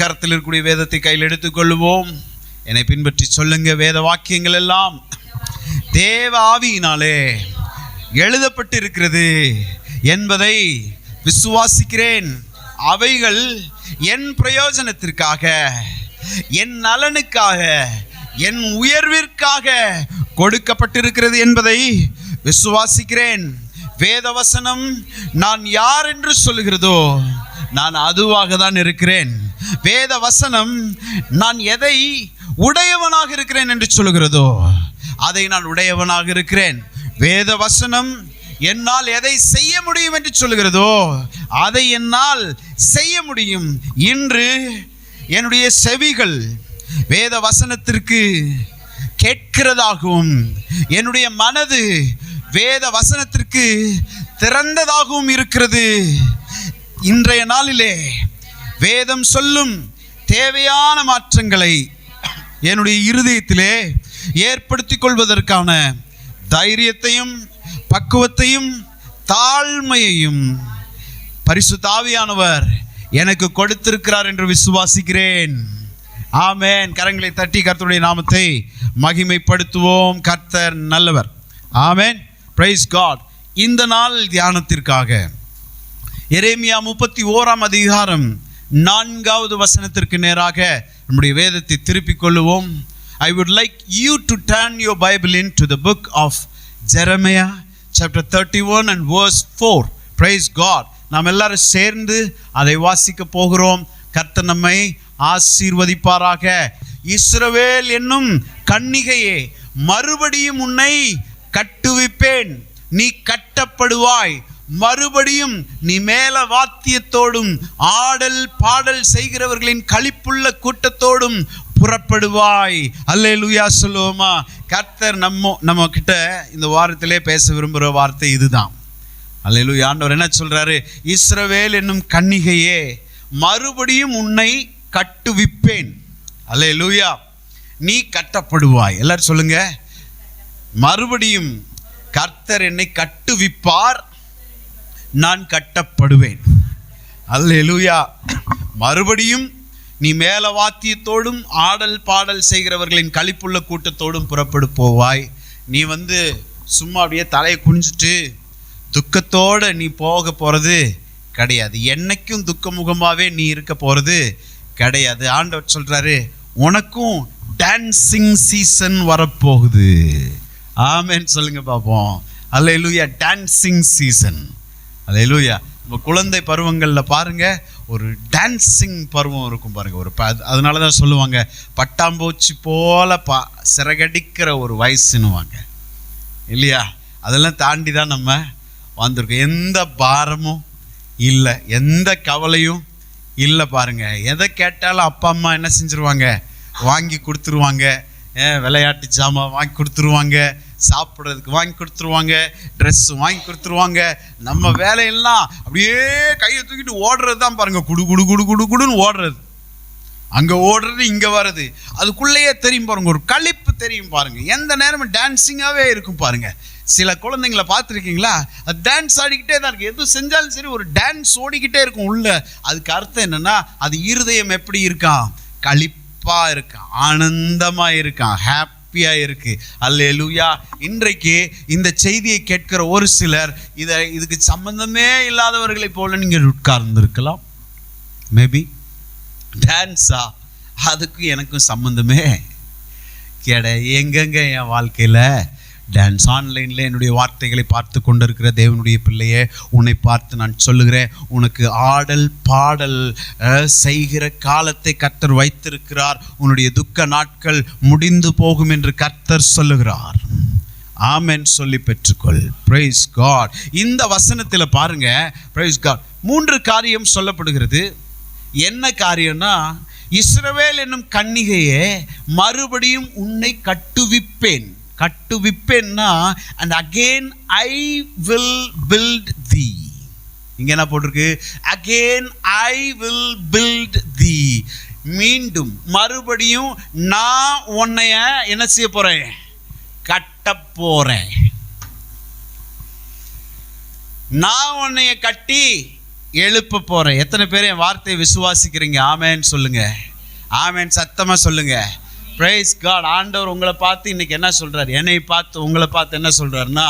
கரத்தில் இருக்கக்கூடிய வேதத்தை கையில் எடுத்துக்கொள்வோம். என்னை பின்பற்றி சொல்லுங்க. வேத வாக்கியங்கள் எல்லாம் தேவ ஆவியினாலே எழுதப்பட்டு இருக்கிறது என்பதை விசுவாசிக்கிறேன். அவைகள் என் பிரயோஜனத்திற்காக, என் நலனுக்காக, என் உயர்விற்காக கொடுக்கப்பட்டிருக்கிறது என்பதை விசுவாசிக்கிறேன். வேதவசனம் நான் யார் என்று சொல்லுகிறதோ நான் அதுவாக தான் இருக்கிறேன். வேத வசனம் நான் எதை உடையவனாக இருக்கிறேன் என்று சொல்லுகிறதோ அதை நான் உடையவனாக இருக்கிறேன். வேத வசனம் என்னால் எதை செய்ய முடியும் என்று சொல்லுகிறதோ அதை என்னால் செய்ய முடியும். இன்று என்னுடைய செவிகள் வேத வசனத்திற்கு கேட்கிறதாகவும் என்னுடைய மனது வேத வசனத்திற்கு திறந்ததாகவும் இருக்கிறது. இன்றைய நாளிலே வேதம் சொல்லும் தேவையான மாற்றங்களை என்னுடைய இருதயத்திலே ஏற்படுத்திக் கொள்வதற்கான தைரியத்தையும் பக்குவத்தையும் தாழ்மையையும் பரிசுத்த ஆவியானவர் எனக்கு கொடுத்திருக்கிறார் என்று விசுவாசிக்கிறேன். ஆமென். கரங்களை தட்டி கர்த்தருடைய நாமத்தை மகிமைப்படுத்துவோம். கர்த்தர் நல்லவர். ஆமென். Praise God. இந்த நாள் தியானத்திற்காக எரேமியா 31 அதிகாரம் 4வது வசனத்திற்கு நேராக நம்முடைய வேதத்தை திருப்பிக் கொள்ளுவோம். I would like you to turn your Bible into the book of Jeremiah chapter 31 and verse 4. Praise God. நாம் எல்லாரும் சேர்ந்து அதை வாசிக்க போகிறோம். கர்த்தர் நம்மை ஆசீர்வதிப்பாராக. இஸ்ரவேல் என்னும் கன்னிகையே, மறுபடியும் உன்னை கட்டுவிப்பேன், நீ கட்டப்படுவாய். மறுபடியும் நீ மேல வாத்தியத்தோடும் ஆடல் பாடல் செய்கிறவர்களின் களிப்புள்ள கூட்டத்தோடும் புறப்படுவாய். அல்லேலூயா சொல்லுவோமா? கர்த்தர் நம்ம கிட்ட இந்த வாரத்திலே பேச விரும்புகிற வார்த்தை இதுதான். அல்லேலூயா. ஆண்டவர் என்ன சொல்றாரு? இஸ்ரவேல் என்னும் கன்னிகையே, மறுபடியும் உன்னை கட்டுவிப்பேன். அல்லேலூயா. நீ கட்டப்படுவாய். எல்லாரும் சொல்லுங்க. மறுபடியும் கர்த்தர் என்னை கட்டுவிப்பார், நான் கட்டப்படுவேன். அல்லேலூயா. மறுபடியும் நீ மேல வாத்தியத்தோடும் ஆடல் பாடல் செய்கிறவர்களின் களிப்புள்ள கூட்டத்தோடும் புறப்படு போவாய். நீ சும்மா அப்படியே தலையை குனிஞ்சிட்டு துக்கத்தோடு நீ போக போகிறது கிடையாது. என்னைக்கும் துக்கமுகமாகவே நீ இருக்க போகிறது கிடையாது. ஆண்டவர் சொல்கிறாரு, உனக்கும் டான்சிங் சீசன் வரப்போகுது. ஆமென் சொல்லுங்க பார்ப்போம். அல்லேலூயா. Dancing season. அல்லேலூயா. நம்ம குழந்தை பருவங்களில் பாருங்க, ஒரு டான்சிங் பருவம் இருக்கும் பாருங்க. அதனால தான் சொல்லுவாங்க, பட்டாம்பூச்சி போல சிறகடிக்கிற ஒரு வயசுன்னுவாங்க இல்லையா? அதெல்லாம் தாண்டி தான் நம்ம வந்திருக்கோம். எந்த பாரமும் இல்லை, எந்த கவலையும் இல்லை. பாருங்க, எதை கேட்டாலும் அப்பா அம்மா என்ன செஞ்சிருவாங்க? வாங்கி கொடுத்துருவாங்க. விளையாட்டு ஜாமான் வாங்கி கொடுத்துருவாங்க, சாப்பிட்றதுக்கு வாங்கி கொடுத்துருவாங்க, ட்ரெஸ் வாங்கி கொடுத்துருவாங்க. நம்ம வேலையெல்லாம் அப்படியே கையை தூக்கிட்டு ஓடுறது தான் பாருங்க. குடு குடு குடு குடு குடுன்னு ஓடுறது, அங்கே ஓடுறது இங்கே வர்றது. அதுக்குள்ளேயே தெரியும் பாருங்க, ஒரு களிப்பு தெரியும் பாருங்க. எந்த நேரமும் டான்ஸிங்காகவே இருக்கும் பாருங்க. சில குழந்தைங்களை பார்த்துருக்கீங்களா? அது டான்ஸ் ஆடிக்கிட்டே தான் இருக்கு. எது செஞ்சாலும் சரி ஒரு டான்ஸ் ஓடிக்கிட்டே இருக்கும் உள்ள. அதுக்கு அர்த்தம் என்னன்னா, அது இருதயம் எப்படி இருக்கான்? களிப்பா இருக்கான், ஆனந்தமா இருக்கான், ஹாப்பியா இருக்கு. அல்லேலூயா. இன்றைக்கு இந்த செய்தியை கேட்கிற ஒரு சிலர் இதுக்கு சம்பந்தமே இல்லாதவர்களை போல நீங்கள் உட்கார்ந்துருக்கலாம். மேபி டான்ஸா, அதுக்கும் எனக்கும் சம்பந்தமே கிடையாது. எங்கெங்க என் வாழ்க்கையில் டான்ஸ்? ஆன்லைனில் என்னுடைய வார்த்தைகளை பார்த்து கொண்டிருக்கிற தேவனுடைய பிள்ளையே, உன்னை பார்த்து நான் சொல்லுகிறேன், உனக்கு ஆடல் பாடல் செய்கிற காலத்தை கர்த்தர் வைத்திருக்கிறார். உன்னுடைய துக்க நாட்கள் முடிந்து போகும் என்று கர்த்தர் சொல்லுகிறார். ஆமென் சொல்லி பெற்றுக்கொள். Praise God. இந்த வசனத்தில் பாருங்க, பிரைஸ் காட், 3 காரியம் சொல்லப்படுகிறது. என்ன காரியம்னா, இஸ்ரவேல் என்னும் கன்னிகையே, மறுபடியும் உன்னை கட்டுவிப்பேன். கட்டுவிப்பேன்னா, and again I will build thee. இங்க என்ன போட்டிருக்கு? again I will build thee. மீண்டும் மறுபடியும் நான் உன்னைய என்ன செய்ய போறேன்? கட்ட போறேன். நான் உன்னைய கட்டி எழுப்ப போறேன். எத்தனை பேர் என் வார்த்தையை விசுவாசிக்கிறீங்க? ஆமென் சொல்லுங்க. ஆமென் சத்தமா சொல்லுங்க. Praise God. ஆண்டவர் உங்களை பார்த்து இன்னைக்கு என்ன சொல்றாரு? என்னை பார்த்து உங்களை பார்த்து என்ன சொல்றாருன்னா,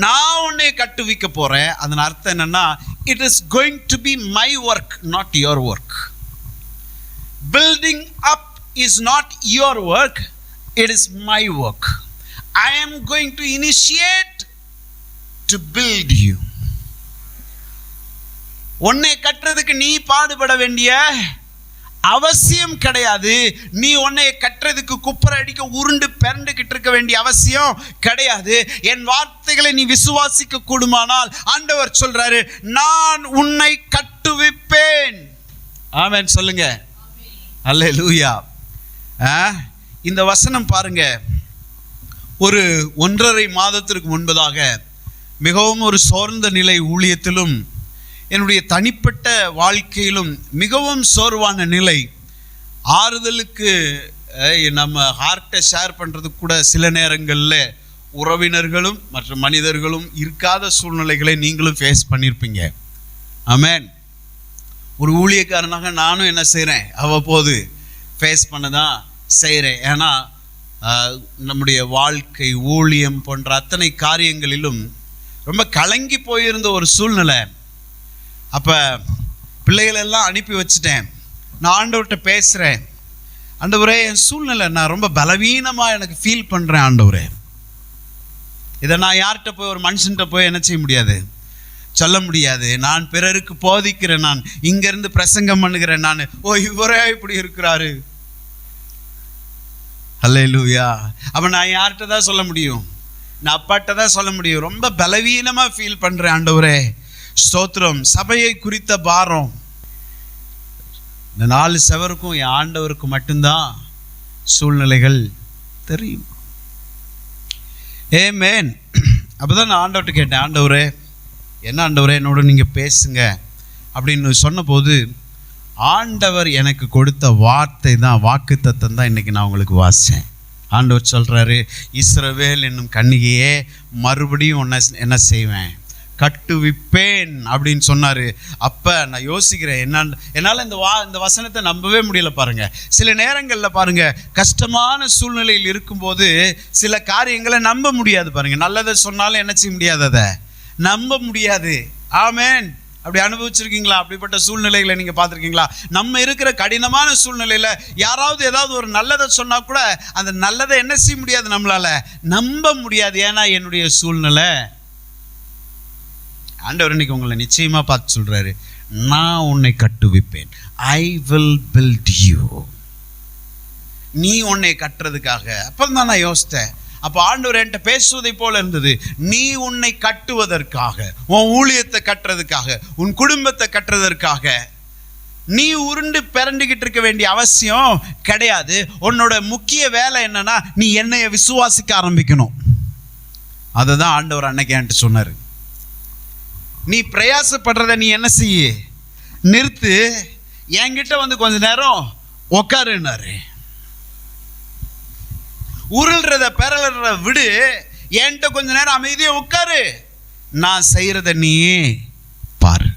நான் உன்னை கட்டுவிக்க போறேன். அதன் அர்த்தம் என்னன்னா, it is going to be my work, not your work. Building up is not your work, it is my work. I am going to initiate to build you. உன்னை கட்டுறதுக்கு நீ பாடுபட வேண்டிய அவசியம் கிடையாது. நீ உன்னை கட்டுறதுக்கு குப்புற அடிக்க உருண்டு பிறண்டுகிட்டு இருக்க வேண்டிய அவசியம் கிடையாது. என் வார்த்தைகளை நீ விசுவாசிக்க கூடுமானால் ஆண்டவர் சொல்றாரு, நான் உன்னை கட்டுவிப்பேன். ஆமென் சொல்லுங்க. அல்லேலூயா. இந்த வசனம் பாருங்க, ஒரு 1.5 மாதத்திற்கு முன்பதாக மிகவும் ஒரு சோர்ந்த நிலை ஊழியத்திலும் என்னுடைய தனிப்பட்ட வாழ்க்கையிலும் மிகவும் சோர்வான நிலை. ஆறுதலுக்கு நம்ம ஹார்ட்டை ஷேர் பண்ணுறதுக்கு கூட சில நேரங்களில் உறவினர்களும் மற்ற மனிதர்களும் இருக்காத சூழ்நிலைகளை நீங்களும் ஃபேஸ் பண்ணியிருப்பீங்க. ஆமென். ஒரு ஊழியக்காரனாக நானும் என்ன செய்கிறேன், அவ்வப்போது ஃபேஸ் பண்ண தான் செய்கிறேன். ஏன்னா நம்முடைய வாழ்க்கை ஊழியம் போன்ற அத்தனை காரியங்களிலும் ரொம்ப கலங்கி போயிருந்த ஒரு சூழ்நிலை. அப்போ பிள்ளைகளெல்லாம் அனுப்பி வச்சுட்டேன். நான் ஆண்டவர்கிட்ட பேசுகிறேன், ஆண்டவரே என் சூழ்நிலை நான் ரொம்ப பலவீனமாக எனக்கு ஃபீல் பண்ணுறேன் ஆண்டவரே. இதை நான் யார்கிட்ட போய் ஒரு மனுஷன்கிட்ட போய் என்ன செய்ய முடியாது, சொல்ல முடியாது. நான் பிறருக்கு போதிக்கிறேன், நான் இங்கேருந்து பிரசங்கம் பண்ணுகிறேன். நான் இவரே இப்படி இருக்கிறாரு. அல்லேலூயா. அப்போ நான் யார்கிட்ட தான் சொல்ல முடியும்? நான் அப்பாட்ட தான் சொல்ல முடியும். ரொம்ப பலவீனமாக ஃபீல் பண்ணுறேன் ஆண்டவரே. ஸ்தோத்திரம். சபையை குறித்த பாரம் இந்த 4 செவருக்கும் என் ஆண்டவருக்கு மட்டும்தான் சூழ்நிலைகள் தெரியும். ஆமென். அப்போதான் நான் ஆண்டவர்கிட்ட கேட்டேன், ஆண்டவரே என்ன ஆண்டவரே என்னோட நீங்கள் பேசுங்க அப்படின்னு சொன்னபோது ஆண்டவர் எனக்கு கொடுத்த வார்த்தை தான், வாக்குத்தத்தம் தான் இன்றைக்கி நான் உங்களுக்கு வாசித்தேன். ஆண்டவர் சொல்கிறாரு, இஸ்ரவேல் என்னும் கன்னிகையே மறுபடியும் என்ன செய்வேன், கட்டுவிப்பேன் அப்படின்னு சொன்னார். அப்போ நான் யோசிக்கிறேன், என்னால் இந்த வசனத்தை நம்பவே முடியல. பாருங்கள், சில நேரங்களில் பாருங்கள், கஷ்டமான சூழ்நிலையில் இருக்கும்போது சில காரியங்களை நம்ப முடியாது. பாருங்கள், நல்லதை சொன்னாலும் என்ன செய்ய முடியாது, அதை நம்ப முடியாது. ஆமென். அப்படி அனுபவிச்சிருக்கீங்களா? அப்படிப்பட்ட சூழ்நிலைகளை நீங்கள் பார்த்துருக்கீங்களா? நம்ம இருக்கிற கடினமான சூழ்நிலையில் யாராவது ஏதாவது ஒரு நல்லதை சொன்னால் கூட அந்த நல்லதை என்ன செய்ய முடியாது, நம்மளால் நம்ப முடியாது. ஏன்னா என்னுடைய சூழ்நிலை. ஆண்டவர் இன்னைக்கு உங்களை நிச்சயமாக பார்த்து சொல்கிறாரு, நான் உன்னை கட்டுவிப்பேன். I will build you. நீ உன்னை கட்டுறதுக்காக. அப்போ தான் நான் யோசித்தேன், அப்போ ஆண்டவர் என்கிட்ட பேசுவதை போல இருந்தது. நீ உன்னை கட்டுவதற்காக, உன் ஊழியத்தை கட்டுறதுக்காக, உன் குடும்பத்தை கட்டுறதற்காக நீ உருண்டு பிறண்டுகிட்டு இருக்க வேண்டிய அவசியம் கிடையாது. உன்னோட முக்கிய வேலை என்னன்னா, நீ என்னைய விசுவாசிக்க ஆரம்பிக்கணும். அதை தான் ஆண்டவர் அன்னைக்கு என்கிட்ட சொன்னார். நீ பிரயாசப்படுறத நீ என்ன செய்ய, நிறுத்து, என்கிட்ட வந்து கொஞ்ச நேரம் உக்காருன்னாரு. உருள்றத பெறல்றத விடு, என்கிட்ட கொஞ்ச நேரம் அமைதியா உட்காரு, நான் செய்யறத நீயே பாரு.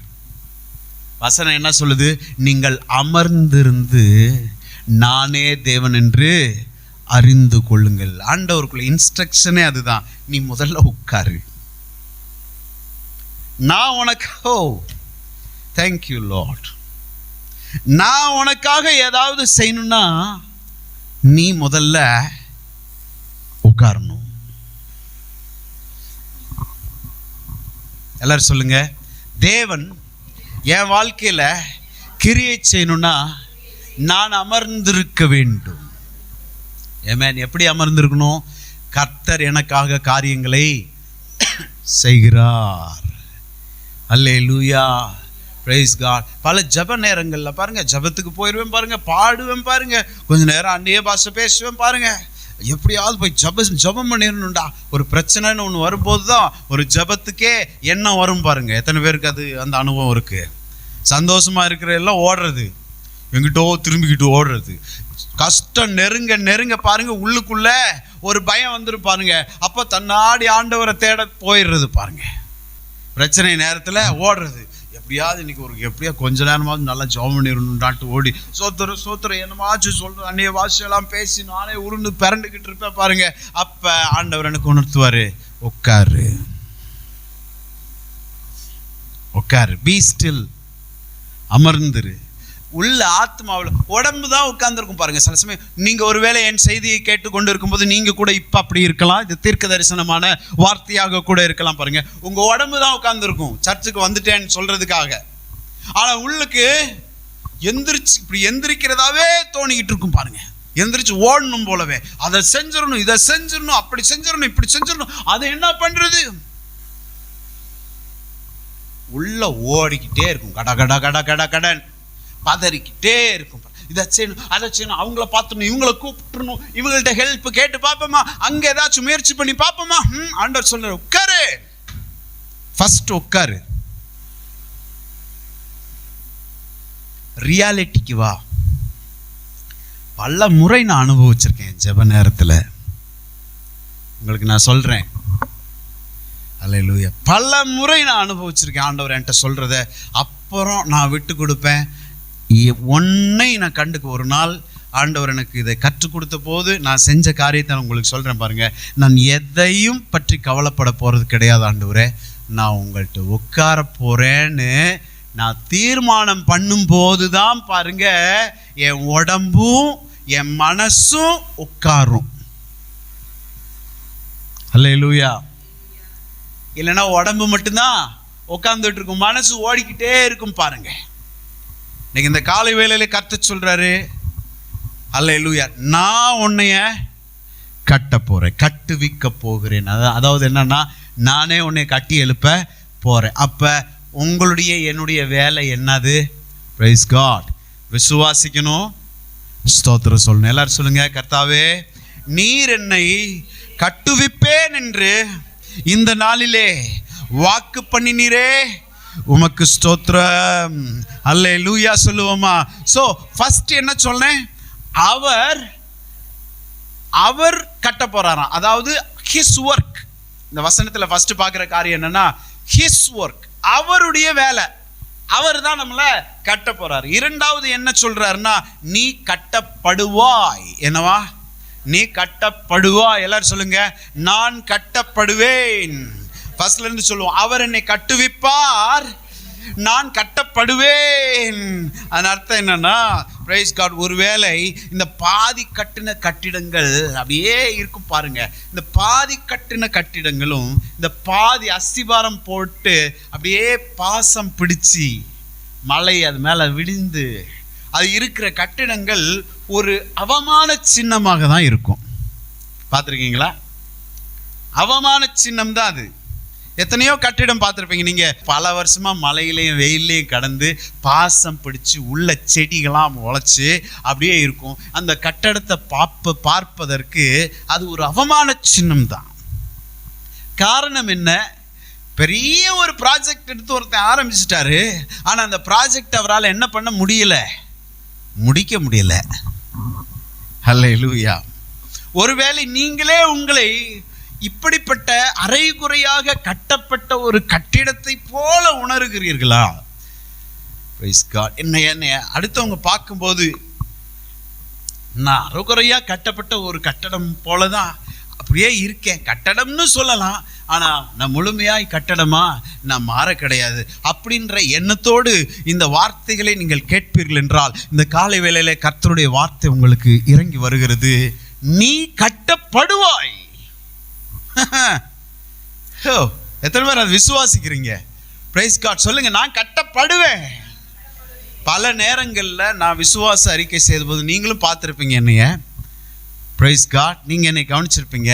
வசனம் என்ன சொல்லுது? நீங்கள் அமர்ந்திருந்து நானே தேவன் என்று அறிந்து கொள்ளுங்கள். ஆண்டவருக்குள்ள இன்ஸ்ட்ரக்ஷனே அதுதான். நீ முதல்ல உட்காரு. நான் உனக்கு தேங்க்யூ லார்ட், நான் உனக்காக ஏதாவது செய்யணும்னா நீ முதல்ல உட்காரணும். எல்லாரும் சொல்லுங்க, தேவன் என் வாழ்க்கையில கிரியை செய்யணும்னா நான் அமர்ந்திருக்க வேண்டும். ஆமென். எப்படி அமர்ந்திருக்கணும்? கர்த்தர் எனக்காக காரியங்களை செய்கிறார். அல்லேலூயா. Praise God. பல ஜப நேரங்களில் பாருங்க, ஜபத்துக்கு போயிடுவேன் பாருங்க, பாடுவேன் பாருங்க, கொஞ்ச நேரம் அந்நிய பாஷை பேசுவேன் பாருங்க, எப்படியாவது போய் ஜபம் பண்ணிடணும்டா. ஒரு பிரச்சனைன்னு ஒன்று வரும்போது தான் ஒரு ஜபத்துக்கே எண்ணம் வரும் பாருங்க. எத்தனை பேருக்கு அது அந்த அனுபவம் இருக்கு? சந்தோஷமா இருக்கிற எல்லாம் ஓடுறது, எங்கிட்டோ திரும்பிக்கிட்டு ஓடுறது. கஷ்டம் நெருங்க நெருங்க பாருங்க, உள்ளுக்குள்ள ஒரு பயம் வந்துடும் பாருங்க. அப்போ தன்னாடி ஆண்டவரை தேட போயிடுறது பாருங்க. பிரச்சனை நேரத்தில் ஓடுறது, எப்படியாவது இன்னைக்கு ஒரு எப்படியா கொஞ்ச நேரமாவது நல்லா ஜெபம் பண்ணிடணும்டான்ட்டு ஓடி சோத்திரம் என்னமாச்சும் சொல்ற அந்நிய பாஷையெல்லாம் பேசி நானே உருண்டு பிறண்டுக்கிட்டு இருப்பேன் பாருங்க. அப்ப ஆண்டவர் எனக்கு உணர்த்துவாரு, உட்காரு உட்காரு, பி ஸ்டில், அமர்ந்துரு. உள்ள ஆத்மாவில் உடம்பு தான் உட்கார்ந்துருக்கும் பாருங்க. சில சமயம் நீங்க ஒருவேளை என் செய்தியை கேட்டுக்கொண்டு இருக்கும்போது நீங்க கூட இப்ப அப்படி இருக்கலாம், இது தீர்க்க தரிசனமான வார்த்தையாக கூட இருக்கலாம் பாருங்க. உங்க உடம்பு தான் உட்கார்ந்துருக்கும் சர்ச்சுக்கு வந்துட்டேன்னு சொல்றதுக்காக. ஆனா உள்ளுக்கு எந்திரிச்சு இப்படி எந்திரிக்கிறதாவே தோணிக்கிட்டு இருக்கும் பாருங்க. எந்திரிச்சு ஓடணும் போலவே, அதை செஞ்சிடணும், இதை செஞ்சிடணும், அப்படி செஞ்சிடணும், இப்படி செஞ்சிடணும். அதை என்ன பண்றது? உள்ள ஓடிக்கிட்டே இருக்கும், கட கட கட கட கடன் பதறிக்கிட்டே இருக்கும். இதை செய்யணும், அதை செய்யணும், அவங்கள பார்த்துடணும், இவங்களை கூப்பிட்டுணும், இவங்கள்ட்ட ஹெல்ப் கேட்டு பார்ப்போமா, அங்க ஏதாச்சும் முயற்சி பண்ணி பார்ப்போமா. ஆண்டவர் சொல்ற, உட்காரு, ஃபர்ஸ்ட் உட்காரு, ரியாலிட்டிக்கு வா. பல முறை நான் அனுபவிச்சிருக்கேன் ஜெப நேரத்தில், உங்களுக்கு நான் சொல்றேன். அல்லேலூயா. பல முறை நான் அனுபவிச்சிருக்கேன் ஆண்டவர் என்கிட்ட சொல்றத. அப்புறம் நான் விட்டு கொடுப்பேன். ஒன்னை நான் கண்டுக்கு ஒரு நாள் ஆண்டவர் எனக்கு இதை கற்றுக் கொடுத்த போது நான் செஞ்ச காரியத்தை நான் உங்களுக்கு சொல்றேன் பாருங்க. நான் எதையும் பற்றி கவலைப்பட போறது கிடையாது ஆண்டவரே, நான் உங்கள்கிட்ட உட்கார போறேன்னு நான் தீர்மானம் பண்ணும் போதுதான் பாருங்க என் உடம்பும் என் மனசும் உட்காரும். அல்லேலூயா. இல்லைன்னா உடம்பு மட்டும்தான் உட்கார்ந்துட்டு இருக்கும், மனசு ஓடிக்கிட்டே இருக்கும் பாருங்க. இன்னைக்கு இந்த காலை வேளையில கர்த்தர் சொல்றாரு, அல்லேலூயா, நான் உன்னைய கட்ட போறேன், கட்டுவிக்க போகிறேன். அதாவது என்னன்னா, நானே உன்னை கட்டி எழுப்ப போறேன். அப்ப உங்களுடைய என்னுடைய வேலை என்னது? Praise God. விசுவாசிக்கணும், ஸ்தோத்திரம் சொல்லணும். எல்லாரும் சொல்லுங்க, கர்த்தாவே நீர் என்னை கட்டுவிப்பேன் என்று இந்த நாளிலே வாக்கு பண்ணினீரே, உமக்கு ஸ்தோத்திரம். அல்லேலூயா சொல்லுவோமா? சோ ஃபர்ஸ்ட் என்ன சொன்னேன்? அவர் கட்ட போறாராம். அதாவது ஹிஸ் ஒர்க். இந்த வசனத்துல ஃபர்ஸ்ட் பார்க்கிற காரியம் என்னன்னா, ஹிஸ் ஒர்க், அவருடைய வேலை. அவர் தான் நம்மள கட்ட போறாரு. இரண்டாவது என்ன சொல்றாருன்னா, நீ கட்டப்படுவாய். என்னவா? நீ கட்டப்படுவாய். எல்லாரும் சொல்லுங்க, நான் கட்டப்படுவேன். ஃபர்ஸ்ட்ல இருந்து சொல்லுவோம், அவர் என்னை கட்டுவிப்பார், நான் கட்டப்படுவேன். அதன் அர்த்தம் என்னன்னா, பிரைஸ் காட், ஒருவேளை இந்த பாதி கட்டின கட்டிடங்கள் அப்படியே இருக்கும் பாருங்க. இந்த பாதி கட்டின கட்டிடங்களும் இந்த பாதி அஸ்திபாரம் போட்டு அப்படியே பாசம் பிடிச்சி மழை அது மேல விழுந்து அது இருக்கிற கட்டிடங்கள் ஒரு அவமான சின்னமாக தான் இருக்கும். பார்த்துருக்கீங்களா? அவமான சின்னம் தான் அது. எத்தனையோ கட்டிடம் பார்த்துருப்பீங்க நீங்க, பல வருஷமா மழையிலையும் வெயிலையும் கடந்து பாசம் பிடிச்சு உள்ள செடிகளாம் முளைச்சு அப்படியே இருக்கும். அந்த கட்டடத்தை பார்ப்பதற்கு அது ஒரு அவமான சின்னம் தான். காரணம் என்ன? பெரிய ஒரு ப்ராஜெக்ட் எடுத்து ஒருத்தன் ஆரம்பிச்சிட்டாரு, ஆனா அந்த ப்ராஜெக்ட் அவரால் என்ன பண்ண முடியல, முடிக்க முடியல. அல்லேலூயா. ஒருவேளை நீங்களே உங்களை இப்படிப்பட்ட அரைகுறையாக கட்டப்பட்ட ஒரு கட்டிடத்தை போல உணர்கிறீர்களா? Price God. என்ன அடுத்தவங்க பார்க்கும்போது நான் அரைகுறையா கட்டப்பட்ட ஒரு கட்டடம் போலதான் அப்படியே இருக்கேன். கட்டடம்னு சொல்லலாம், ஆனா நான் முழுமையாய் கட்டடமா நான் மாற கிடையாது அப்படின்ற எண்ணத்தோடு இந்த வார்த்தைகளை நீங்கள் கேட்பீர்கள் என்றால், இந்த காலை வேளையில கர்த்தருடைய வார்த்தை உங்களுக்கு இறங்கி வருகிறது. நீ கட்டப்படுவாய். எத்தனை பேர் அதை விசுவாசிக்கிறீங்க? Praise God. சொல்லுங்க, நான் கட்டப்படுவேன். பல நேரங்கள்ல நான் விசுவாச அறிக்கை செய்த போது நீங்களும் பார்த்துருப்பீங்க என்னைய. Praise God. நீங்க என்னை கவனிச்சிருப்பீங்க.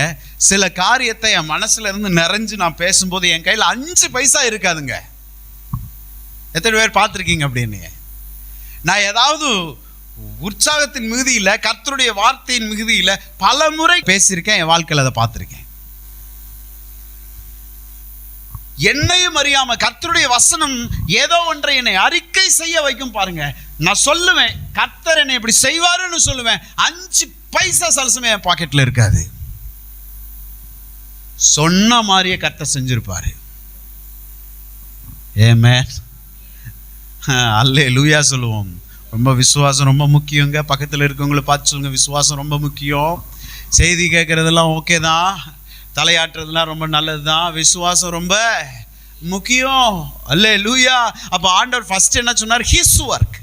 சில காரியத்தை என் மனசுல இருந்து நிறைஞ்சு நான் பேசும்போது என் கையில் 5 பைசா இருக்காதுங்க. எத்தனை பேர் பார்த்துருக்கீங்க அப்படின்னு? நான் ஏதாவது உற்சாகத்தின் மிகுதியில, கர்த்தருடைய வார்த்தையின் மிகுதியில பல முறை பேசியிருக்கேன். என் வாழ்க்கையில் அதை பார்த்துருக்கேன். என்னையும் அறியாம கர்த்தருடைய வசனம் ஏதோ ஒன்றை என்னை அறிக்கை செய்ய வைக்கும் பாருங்க. நான் சொல்லுவேன், கர்த்தர் என்னை இப்படி செய்வாருன்னு சொல்லுவேன். 5 பைசா சலசமே என் பாக்கெட்ல இருக்காது. சொன்ன மாதிரியே கர்த்தர் செஞ்சிருப்பாரு. ஆமென். அல்லேலூயா சொல்லுவோம். ரொம்ப விசுவாசம் ரொம்ப முக்கியங்க. பக்கத்தில் இருக்கவங்கள பார்த்து சொல்லுங்க, விசுவாசம் ரொம்ப முக்கியம். செய்தி கேட்குறதெல்லாம் ஓகே தான், தலையாட்டுறதுலாம் ரொம்ப நல்லது தான், விசுவாசம் ரொம்ப முக்கியம். அல்லேலூயா. அப்போ ஆண்டவர் ஃபர்ஸ்ட் என்ன சொன்னார்? His work.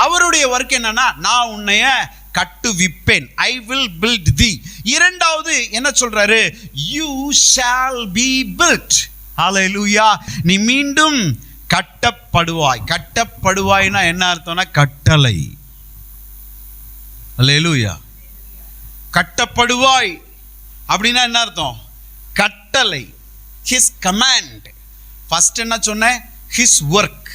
அவருடைய ஒர்க் என்னன்னா, நான் உன்னைய கட்டுவிப்பேன், ஐ வில் பில்ட் தி. இரண்டாவது என்ன சொல்றாரு? You shall be built. ஹல்லேலூயா. நீ மீண்டும் கட்டப்படுவாய். கட்டப்படுவாய்னா என்ன அர்த்தம்னா கட்டளை. ஹல்லேலூயா. கட்டப்படுவாய் அப்படின்னா என்ன அர்த்தம்? கட்டளை. His command. ஃபர்ஸ்ட் என்ன சொன்னேன்? ஹிஸ் ஒர்க்,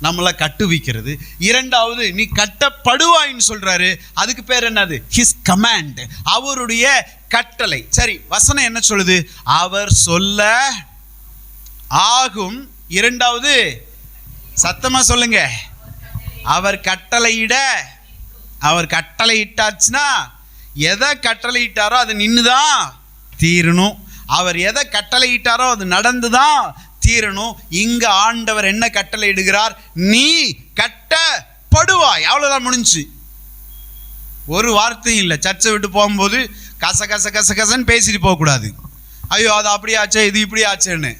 நம்மளை கட்டுவிக்கிறது. இரண்டாவது நீ கட்டப்படுவாய்ன்னு சொல்றாரு, அதுக்கு பேர் என்னது? ஹிஸ் கமாண்ட், அவருடைய கட்டளை. சரி, வசனம் என்ன சொல்லுது? அவர் சொல்ல ஆகும். இரண்டாவது சத்தமா சொல்லுங்க, அவர் கட்டளையிட. அவர் கட்டளையிட்டாச்சுன்னா எதை கட்டளையிட்டாரோ அது நின்றுதான் தீரணும். அவர் எதை கட்டளையிட்டாரோ அது நடந்துதான் தீரணும். இங்க ஆண்டவர் என்ன கட்டளை இடுகிறார்? நீ கட்டப்படுவாய். அவ்வளவுதான், முடிஞ்சு. ஒரு வார்த்தையும் இல்லை. சர்ச்சை விட்டு போகும்போது கச கச கச கசன்னு பேசிட்டு போகக்கூடாது. ஐயோ அது அப்படி ஆச்சே, இது இப்படி ஆச்சேன்னு.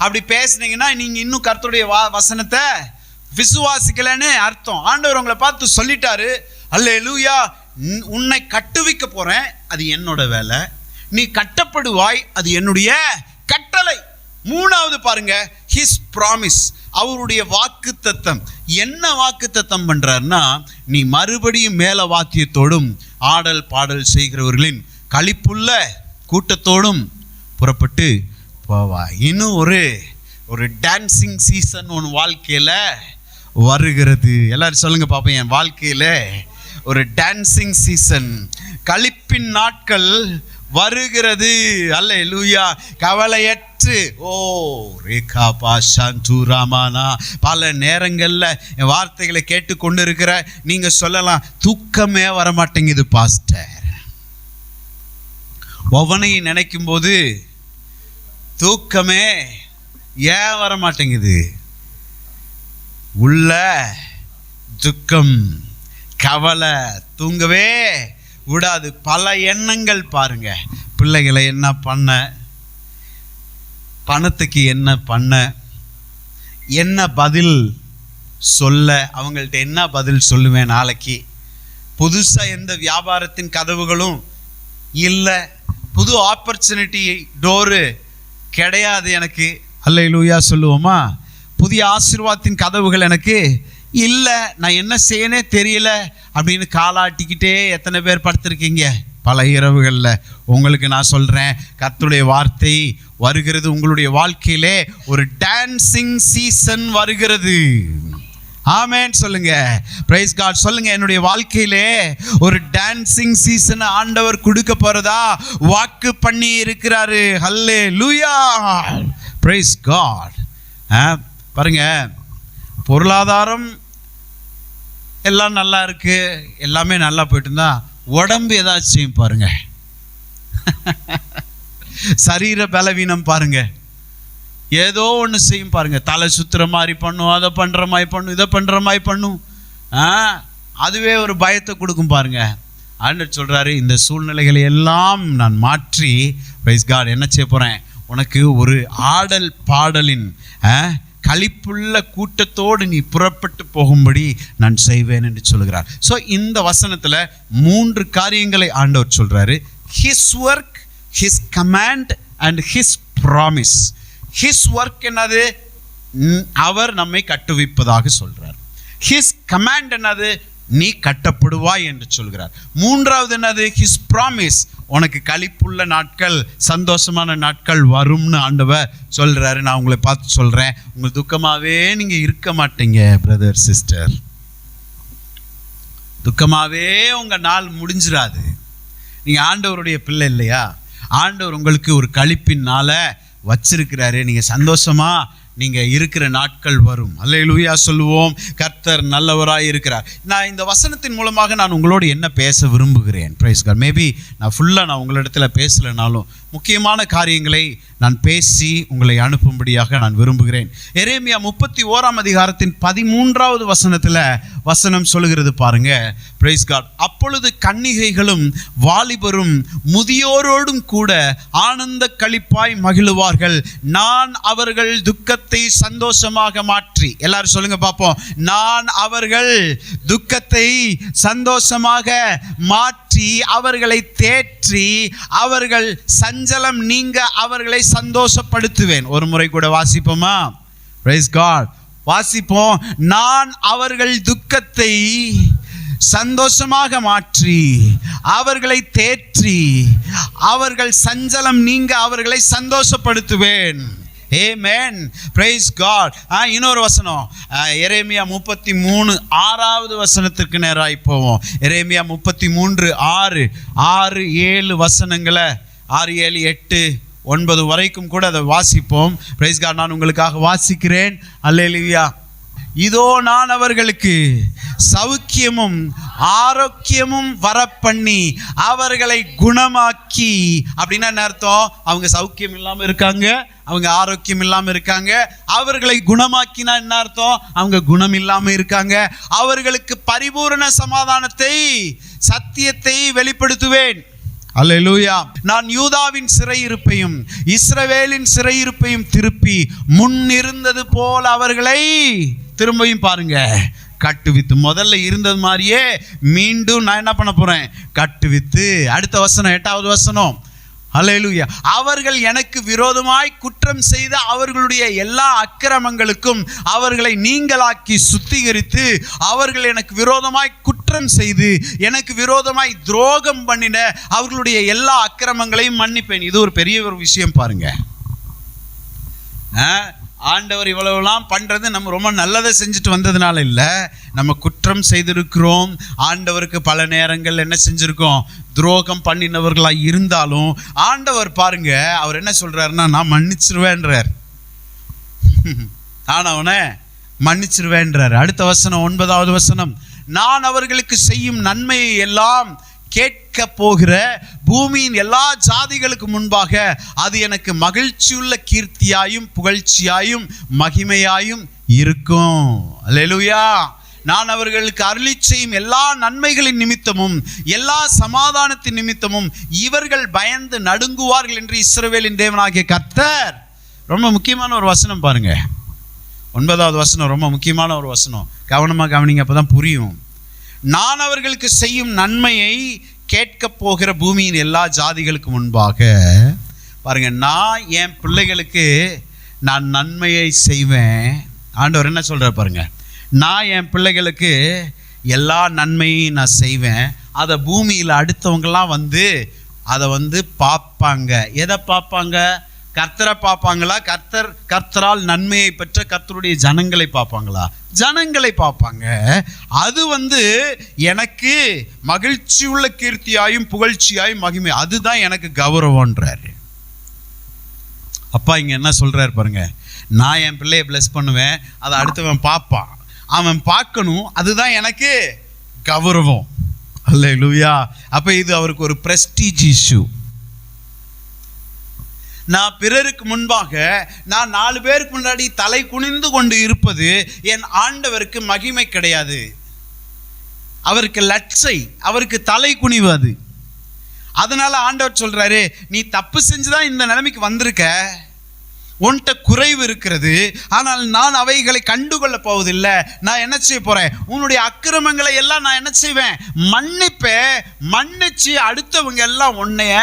அப்படி பேசுனீங்கன்னா நீங்க இன்னும் கர்த்தருடைய வசனத்தை விசுவாசிக்கலன்னு அர்த்தம். ஆண்டவர் உங்களை பார்த்து சொல்லிட்டாரு, அல்லேலூயா, உன்னை கட்டுவிக்க போறேன், அது என்னோட வேலை. நீ கட்டப்படுவாய், அது என்னுடைய கட்டளை. மூணாவது பாருங்க, ஹிஸ் ப்ராமிஸ், அவருடைய வாக்கு தத்தம். என்ன வாக்கு தத்தம் பண்றாருன்னா, நீ மறுபடியும் மேல வாத்தியத்தோடும் ஆடல் பாடல் செய்கிறவர்களின் களிப்புள்ள கூட்டத்தோடும் புறப்பட்டு போவாய். இன்னும் ஒரு டான்சிங் சீசன் உன் வாழ்க்கையில வருகிறது. எல்லாரும் சொல்லுங்க பாப்போம், என் வாழ்க்கையில ஒரு டான்சிங் சீசன், களிப்பின் நாட்கள் வருகிறது. அல்லேலூயா. கவலையற்று ரேகா பாஷாந்து ராமானா. பல நேரங்கள்ல என் வார்த்தைகளை கேட்டுக்கொண்டு இருக்கிற நீங்க சொல்லலாம், தூக்கமே வரமாட்டேங்குது பாஸ்டர். ஒவ்வொன்றை நினைக்கும் போது தூக்கமே ஏன் வர மாட்டேங்குது? உள்ள துக்கம், கவலை தூங்கவே விடாது. பல எண்ணங்கள் பாருங்க. பிள்ளைகளை என்ன பண்ண, பணத்துக்கு என்ன பண்ண, என்ன பதில் சொல்ல, அவங்கள்ட்ட என்ன பதில் சொல்லுவேன் நாளைக்கு, புதுசா எந்த வியாபாரத்தின் கதவுகளும் இல்லை, புது ஆப்பர்ச்சுனிட்டி டோரு கிடையாது எனக்கு. அல்லேலூயா சொல்லுவோமா? புதிய ஆசீர்வாதத்தின் கதவுகள் எனக்கு இல்லை, நான் என்ன செய்யனே தெரியல அப்படின்னு காலாட்டிக்கிட்டே எத்தனை பேர் படுத்திருக்கீங்க பல இரவுகளில்? உங்களுக்கு நான் சொல்கிறேன், கர்த்தருடைய வார்த்தை வருகிறது. உங்களுடைய வாழ்க்கையிலே ஒரு டான்சிங் சீசன் வருகிறது. ஆமென் சொல்லுங்க. பிரைஸ் காட் சொல்லுங்க. என்னுடைய வாழ்க்கையிலே ஒரு டான்சிங் சீசன் ஆண்டவர் கொடுக்க போறதா வாக்கு பண்ணி இருக்கிறாரு. ஹல்லேலூயா. Praise God. பாருங்க, பொருளாதாரம் எல்லாம் நல்லா இருக்கு, எல்லாமே நல்லா போயிட்டு இருந்தா உடம்பு ஏதாச்சும் பாருங்க, சரீர பலவீனம் பாருங்க, ஏதோ ஒன்று செய்யும் பாருங்க. தலை சுத்துற மாதிரி பண்ணும், அதை பண்ற மாதிரி பண்ணும், இதை பண்ற மாதிரி பண்ணும். அதுவே ஒரு பயத்தை கொடுக்கும் பாருங்க. ஆண்டவர் சொல்றாரு, இந்த சூழ்நிலைகளை எல்லாம் நான் மாற்றி பிரைஸ் காட் என்ன செய்ய போறேன்? உனக்கு ஒரு ஆடல் பாடலின் களிப்புள்ள கூட்டத்தோடு நீ புறப்பட்டு போகும்படி நான் செய்வேன் என்று சொல்கிறார். ஸோ இந்த வசனத்தில் 3 காரியங்களை ஆண்டவர் சொல்றாரு. His work, his command and his promise. His work என்னது? அவர் நம்மை கட்டுவிப்பதாக சொல்றார். ஹிஸ் கமாண்ட் என்னது? நீ கட்டப்படுவாய் என்று சொல்கிறார். மூன்றாவது என்னது? ஹிஸ் ப்ராமிஸ், உனக்கு களிப்புள்ள நாட்கள், சந்தோஷமான நாட்கள் வரும்னு ஆண்டவர் சொல்றாரு. நான் உங்களை பார்த்து சொல்றேன், உங்க துக்கமாவே நீங்க இருக்க மாட்டீங்க பிரதர் சிஸ்டர். துக்கமாவே உங்க நாள் முடிஞ்சிடாது. நீங்க ஆண்டவருடைய பிள்ளை இல்லையா? ஆண்டவர் உங்களுக்கு ஒரு களிப்பின் நாளை வச்சிருக்கிறாரு. நீங்க சந்தோஷமா நீங்கள் இருக்கிற நாட்கள் வரும். அல்லேலூயா சொல்லுவோம். கர்த்தர் நல்லவராய் இருக்கிறார். நான் இந்த வசனத்தின் மூலமாக நான் உங்களோடு என்ன பேச விரும்புகிறேன், பிரைஸ் காட். மேபி நான் உங்களிடத்தில் பேசலைனாலும் முக்கியமான காரியங்களை நான் பேசி உங்களை அனுப்பும்படியாக நான் விரும்புகிறேன். எரேமியா 31 அதிகாரத்தின் 13வது வசனத்தில் வசனம் சொல்லுகிறது பாருங்க, பிரைஸ் காட். அப்பொழுது கன்னிகைகளும் வாலிபரும் முதியோரோடும் கூட ஆனந்த களிப்பாய் மகிழுவார்கள். நான் அவர்கள் துக்கத்தை சந்தோஷமாக மாற்றி, எல்லாரும் சொல்லுங்க பார்ப்போம், நான் அவர்கள் துக்கத்தை சந்தோஷமாக மாற்றி அவர்களை தேற்றி அவர்கள் சஞ்சலம் நீங்க அவர்களை சந்தோஷப்படுத்துவேன். ஒரு முறை கூட வாசிப்போமா? Price God. வாசிப்போம். நான் அவர்கள் துக்கத்தை சந்தோஷமாக மாற்றி அவர்களை தேற்றி அவர்கள் சஞ்சலம் நீங்க அவர்களை சந்தோஷப்படுத்துவேன். ஆமென். Praise God. இன்னொரு வசனம் எரேமியா 33 வசனத்திற்கு நேராக போவோம். எரேமியா 33 6 7 வசனங்களை 6 7 8 9 வரைக்கும் கூட அதை வாசிப்போம். Praise God. நான் உங்களுக்காக வாசிக்கிறேன். அல்லேலூயா. இதோ நான் அவர்களுக்கு சௌக்கியமும் ஆரோக்கியமும் வரப்பண்ணி அவர்களை குணமாக்கி. அப்படின்னா என்ன அர்த்தம்? அவங்க சௌக்கியம் இல்லாமல் இருக்காங்க, அவங்க ஆரோக்கியம் இல்லாமல் இருக்காங்க. அவர்களை குணமாக்கினா என்ன அர்த்தம்? அவங்க குணம் இல்லாமல் இருக்காங்க. அவர்களுக்கு பரிபூரண சமாதானத்தை சத்தியத்தை வெளிப்படுத்துவேன். அல்லேலூயா. நான் யூதாவின் சிறையிருப்பையும் இஸ்ரவேலின் சிறையிருப்பையும் திருப்பி முன்னிருந்தது போல் அவர்களை திரும்பியும் பாருங்க கட்டுவித்து, முதல்ல இருந்தது மாதிரியே மீண்டும் நான் என்ன பண்ண போறேன்? கட்டுவித்து. அடுத்த வசனம் 8வது வசனம். அல்லேலூயா. அவர்கள் எனக்கு விரோதமாய் குற்றம் செய்த அவர்களுடைய எல்லா அக்கிரமங்களுக்கும் அவர்களை நீங்களாக்கி சுத்திகரித்து அவர்கள் எனக்கு விரோதமாய் குற்றம் செய்து எனக்கு விரோதமாய் துரோகம் பண்ணின அவர்களுடைய எல்லா அக்கிரமங்களையும் மன்னிப்பேன். இது ஒரு பெரிய ஒரு விஷயம் பாருங்க. ஆண்டவர் இவ்வளவுலாம் பண்றது நம்ம ரொம்ப நல்லதை செஞ்சுட்டு வந்ததுனால இல்லை, நம்ம குற்றம் செய்திருக்கிறோம். ஆண்டவருக்கு பல நேரங்கள் என்ன செஞ்சிருக்கோம்? துரோகம் பண்ணினவர்களாக இருந்தாலும் ஆண்டவர் பாருங்க, அவர் என்ன சொல்றாருன்னா, நான் மன்னிச்சிருவேன்றார். நான் அவனை மன்னிச்சிருவேன்றார். அடுத்த வசனம் 9வது வசனம். நான் அவர்களுக்கு செய்யும் நன்மையை எல்லாம் கேட்க போகிற பூமியின் எல்லா ஜாதிகளுக்கு முன்பாக அது எனக்கு மகிழ்ச்சியுள்ள கீர்த்தியாயும் புகழ்ச்சியாயும் மகிமையாயும் இருக்கும். அல்லேலூயா. நான் அவர்களுக்கு அருளி செய்யும் எல்லா நன்மைகளின் நிமித்தமும் எல்லா சமாதானத்தின் நிமித்தமும் இவர்கள் பயந்து நடுங்குவார்கள் என்று இஸ்ரவேலின் தேவனாகிய கர்த்தர். ரொம்ப முக்கியமான ஒரு வசனம் பாருங்க, 9வது வசனம். ரொம்ப முக்கியமான ஒரு வசனம். கவனமாக கவனிங்க, அப்பதான் புரியும். நான் அவர்களுக்கு செய்யும் நன்மையை கேட்க போகிற பூமியின் எல்லா ஜாதிகளுக்கு முன்பாக பாருங்க, நான் என் பிள்ளைகளுக்கு நான் நன்மையை செய்வேன். ஆண்டவர் என்ன சொல்ற பாருங்க, நான் என் பிள்ளைகளுக்கு எல்லா நன்மையும் நான் செய்வேன். அதை பூமியில் அடுத்தவங்கெல்லாம் அதை பார்ப்பாங்க. எதை பார்ப்பாங்க? கர்த்தரை பார்ப்பாங்களா? கர்த்தரால் நன்மையை பெற்ற கர்த்தருடைய ஜனங்களை பார்ப்பாங்களா? ஜனங்களை பார்ப்பாங்க. அது எனக்கு மகிழ்ச்சி உள்ள கீர்த்தியாயும் புகழ்ச்சியாயும் மகிமை, அதுதான் எனக்கு கௌரவம்ன்றாரு. அப்பா இங்க என்ன சொல்றாரு பாருங்க, நான் என் பிள்ளையை பிளஸ் பண்ணுவேன், அதை அடுத்தவன் பார்ப்பான், அவன் பார்க்கணும், அதுதான் எனக்கு கௌரவம். அல்லேலூயா. அப்ப இது அவருக்கு ஒரு பிரஸ்டீஜ் இஷ்யூ. நான் பிறருக்கு முன்பாக நான் 4 பேருக்கு முன்னாடி தலை குனிந்து கொண்டு இருப்பது என் ஆண்டவருக்கு மகிமை கிடையாது. அவருக்கு லட்சை, அவருக்கு தலை குனிவது. அதனால ஆண்டவர் சொல்றாரு, நீ தப்பு செஞ்சுதான் இந்த நிலைமைக்கு வந்திருக்க, உன்கிட்ட குறைவு இருக்கிறது, ஆனால் நான் அவைகளை கண்டுகொள்ள போவதில்லை. நான் என்ன செய்ய போறேன்? உன்னுடைய அக்கிரமங்களை எல்லாம் நான் என்ன செய்வேன்? மன்னிப்பேன். மன்னிச்சு அடுத்தவங்க எல்லாம் உன்னைய